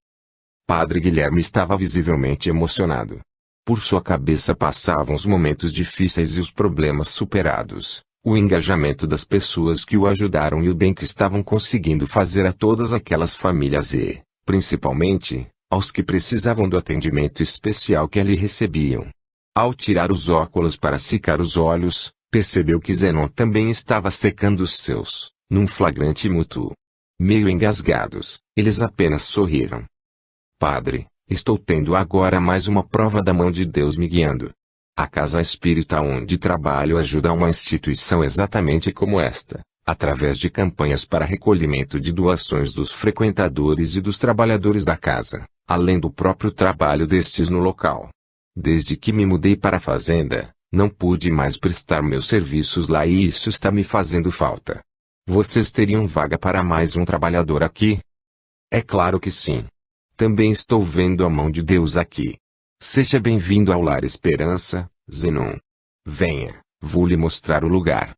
Padre Guilherme estava visivelmente emocionado. Por sua cabeça passavam os momentos difíceis e os problemas superados, o engajamento das pessoas que o ajudaram e o bem que estavam conseguindo fazer a todas aquelas famílias e, principalmente, aos que precisavam do atendimento especial que ali recebiam. Ao tirar os óculos para secar os olhos, percebeu que Zenon também estava secando os seus, num flagrante mútuo. Meio engasgados, eles apenas sorriram. Padre, estou tendo agora mais uma prova da mão de Deus me guiando. A Casa Espírita onde trabalho ajuda uma instituição exatamente como esta, através de campanhas para recolhimento de doações dos frequentadores e dos trabalhadores da casa, além do próprio trabalho destes no local. Desde que me mudei para a fazenda, não pude mais prestar meus serviços lá e isso está me fazendo falta. Vocês teriam vaga para mais um trabalhador aqui? É claro que sim. Também estou vendo a mão de Deus aqui. Seja bem-vindo ao Lar Esperança, Zenon. Venha, vou lhe mostrar o lugar.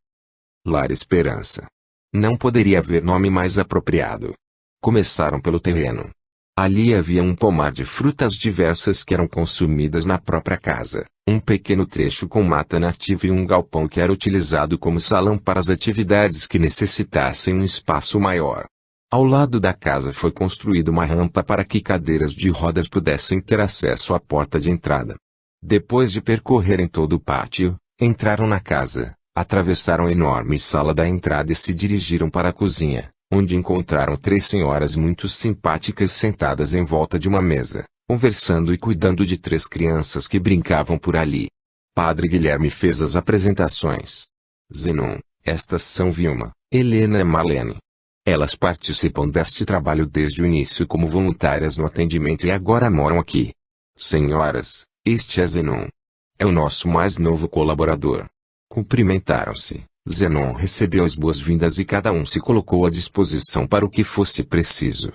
Lar Esperança. Não poderia haver nome mais apropriado. Começaram pelo terreno. Ali havia um pomar de frutas diversas que eram consumidas na própria casa, um pequeno trecho com mata nativa e um galpão que era utilizado como salão para as atividades que necessitassem um espaço maior. Ao lado da casa foi construída uma rampa para que cadeiras de rodas pudessem ter acesso à porta de entrada. Depois de percorrerem todo o pátio, entraram na casa, atravessaram a enorme sala da entrada e se dirigiram para a cozinha, onde encontraram 3 senhoras muito simpáticas sentadas em volta de uma mesa, conversando e cuidando de 3 crianças que brincavam por ali. Padre Guilherme fez as apresentações. Zenon, estas são Vilma, Helena e Marlene. Elas participam deste trabalho desde o início como voluntárias no atendimento e agora moram aqui. Senhoras, este é Zenon. É o nosso mais novo colaborador. Cumprimentaram-se. Zenon recebeu as boas-vindas e cada um se colocou à disposição para o que fosse preciso.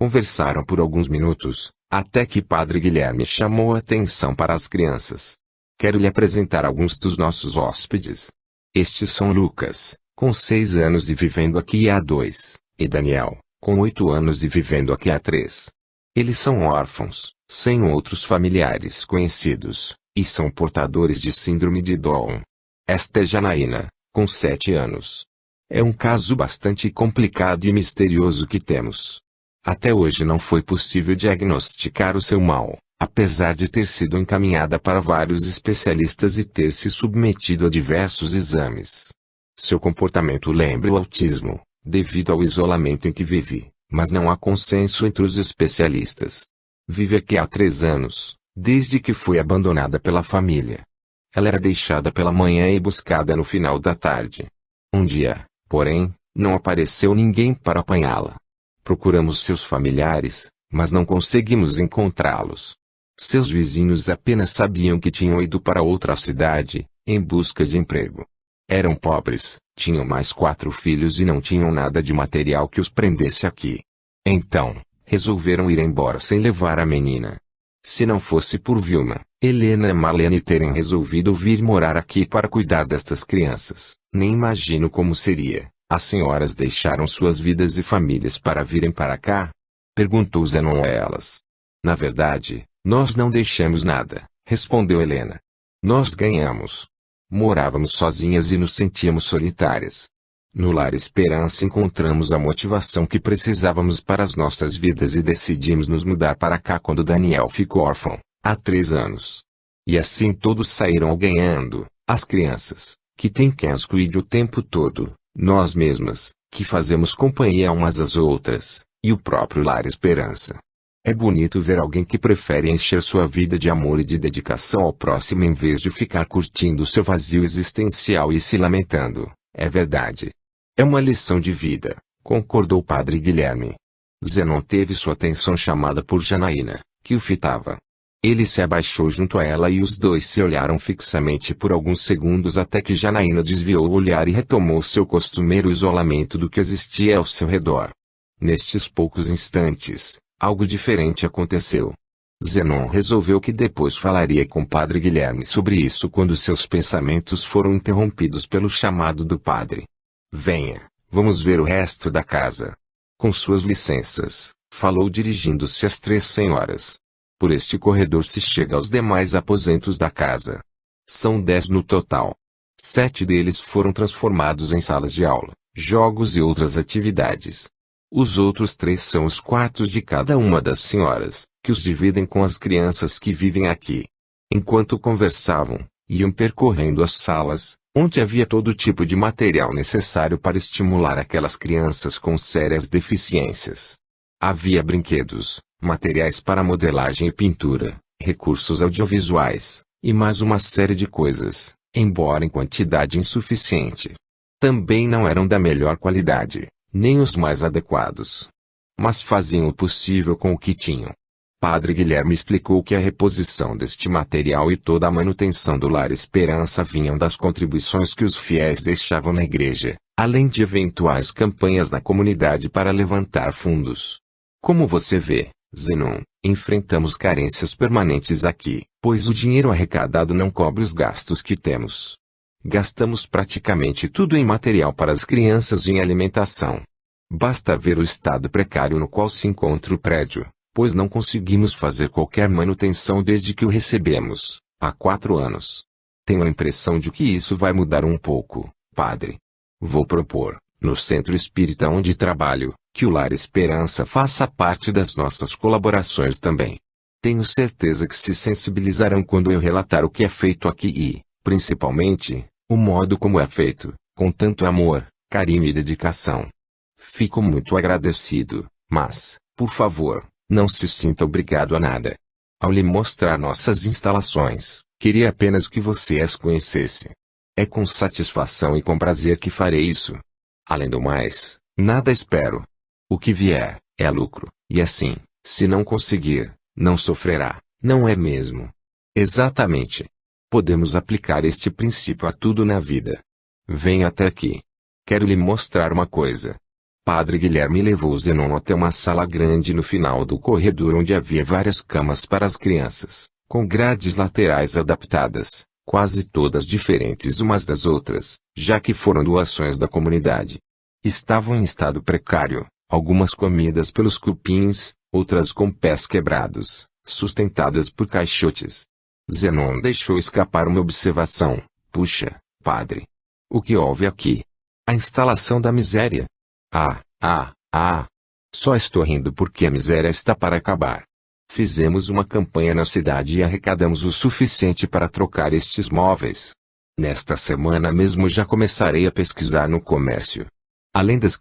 Conversaram por alguns minutos, até que Padre Guilherme chamou a atenção para as crianças. Quero lhe apresentar alguns dos nossos hóspedes. Estes são Lucas, com 6 anos e vivendo aqui há 2, e Daniel, com 8 anos e vivendo aqui há 3. Eles são órfãos, sem outros familiares conhecidos, e são portadores de síndrome de Down. Esta é Janaína, com 7 anos. É um caso bastante complicado e misterioso que temos. Até hoje não foi possível diagnosticar o seu mal, apesar de ter sido encaminhada para vários especialistas e ter se submetido a diversos exames. Seu comportamento lembra o autismo, devido ao isolamento em que vive, mas não há consenso entre os especialistas. Vive aqui há 3 anos, desde que foi abandonada pela família. Ela era deixada pela manhã e buscada no final da tarde. Um dia, porém, não apareceu ninguém para apanhá-la. Procuramos seus familiares, mas não conseguimos encontrá-los. Seus vizinhos apenas sabiam que tinham ido para outra cidade, em busca de emprego. Eram pobres, tinham mais 4 filhos e não tinham nada de material que os prendesse aqui. Então, resolveram ir embora sem levar a menina. Se não fosse por Vilma, Helena e Marlene terem resolvido vir morar aqui para cuidar destas crianças, nem imagino como seria. As senhoras deixaram suas vidas e famílias para virem para cá? Perguntou Zenon a elas. Na verdade, nós não deixamos nada, respondeu Helena. Nós ganhamos. Morávamos sozinhas e nos sentíamos solitárias. No Lar Esperança encontramos a motivação que precisávamos para as nossas vidas e decidimos nos mudar para cá quando Daniel ficou órfão, há 3 anos. E assim todos saíram ganhando, as crianças, que têm quem as cuide o tempo todo, nós mesmas, que fazemos companhia umas às outras, e o próprio Lar Esperança. É bonito ver alguém que prefere encher sua vida de amor e de dedicação ao próximo em vez de ficar curtindo seu vazio existencial e se lamentando, é verdade. É uma lição de vida, concordou o padre Guilherme. Zenon teve sua atenção chamada por Janaína, que o fitava. Ele se abaixou junto a ela e os dois se olharam fixamente por alguns segundos até que Janaína desviou o olhar e retomou seu costumeiro isolamento do que existia ao seu redor. Nestes poucos instantes, algo diferente aconteceu. Zenon resolveu que depois falaria com o padre Guilherme sobre isso quando seus pensamentos foram interrompidos pelo chamado do padre. Venha, vamos ver o resto da casa. Com suas licenças, falou dirigindo-se às 3 senhoras. Por este corredor se chega aos demais aposentos da casa. São 10 no total. 7 deles foram transformados em salas de aula, jogos e outras atividades. Os outros 3 são os quartos de cada uma das senhoras, que os dividem com as crianças que vivem aqui. Enquanto conversavam, iam percorrendo as salas, onde havia todo tipo de material necessário para estimular aquelas crianças com sérias deficiências. Havia brinquedos, materiais para modelagem e pintura, recursos audiovisuais, e mais uma série de coisas, embora em quantidade insuficiente. Também não eram da melhor qualidade, nem os mais adequados. Mas faziam o possível com o que tinham. Padre Guilherme explicou que a reposição deste material e toda a manutenção do Lar Esperança vinham das contribuições que os fiéis deixavam na igreja, além de eventuais campanhas na comunidade para levantar fundos. Como você vê, Zenon, enfrentamos carências permanentes aqui, pois o dinheiro arrecadado não cobre os gastos que temos. Gastamos praticamente tudo em material para as crianças e em alimentação. Basta ver o estado precário no qual se encontra o prédio, pois não conseguimos fazer qualquer manutenção desde que o recebemos, há 4 anos. Tenho a impressão de que isso vai mudar um pouco, padre. Vou propor, no centro espírita onde trabalho, que o Lar Esperança faça parte das nossas colaborações também. Tenho certeza que se sensibilizarão quando eu relatar o que é feito aqui e, principalmente, o modo como é feito, com tanto amor, carinho e dedicação. Fico muito agradecido, mas, por favor, não se sinta obrigado a nada. Ao lhe mostrar nossas instalações, queria apenas que você as conhecesse. É com satisfação e com prazer que farei isso. Além do mais, nada espero. O que vier, é lucro, e assim, se não conseguir, não sofrerá, não é mesmo? Exatamente. Podemos aplicar este princípio a tudo na vida. Venha até aqui. Quero lhe mostrar uma coisa. Padre Guilherme levou Zenon até uma sala grande no final do corredor onde havia várias camas para as crianças, com grades laterais adaptadas, quase todas diferentes umas das outras, já que foram doações da comunidade. Estavam em estado precário, algumas comidas pelos cupins, outras com pés quebrados, sustentadas por caixotes. Zenon deixou escapar uma observação. Puxa, padre. O que houve aqui? A instalação da miséria. Só estou rindo porque a miséria está para acabar. Fizemos uma campanha na cidade e arrecadamos o suficiente para trocar estes móveis. Nesta semana mesmo já começarei a pesquisar no comércio. Além das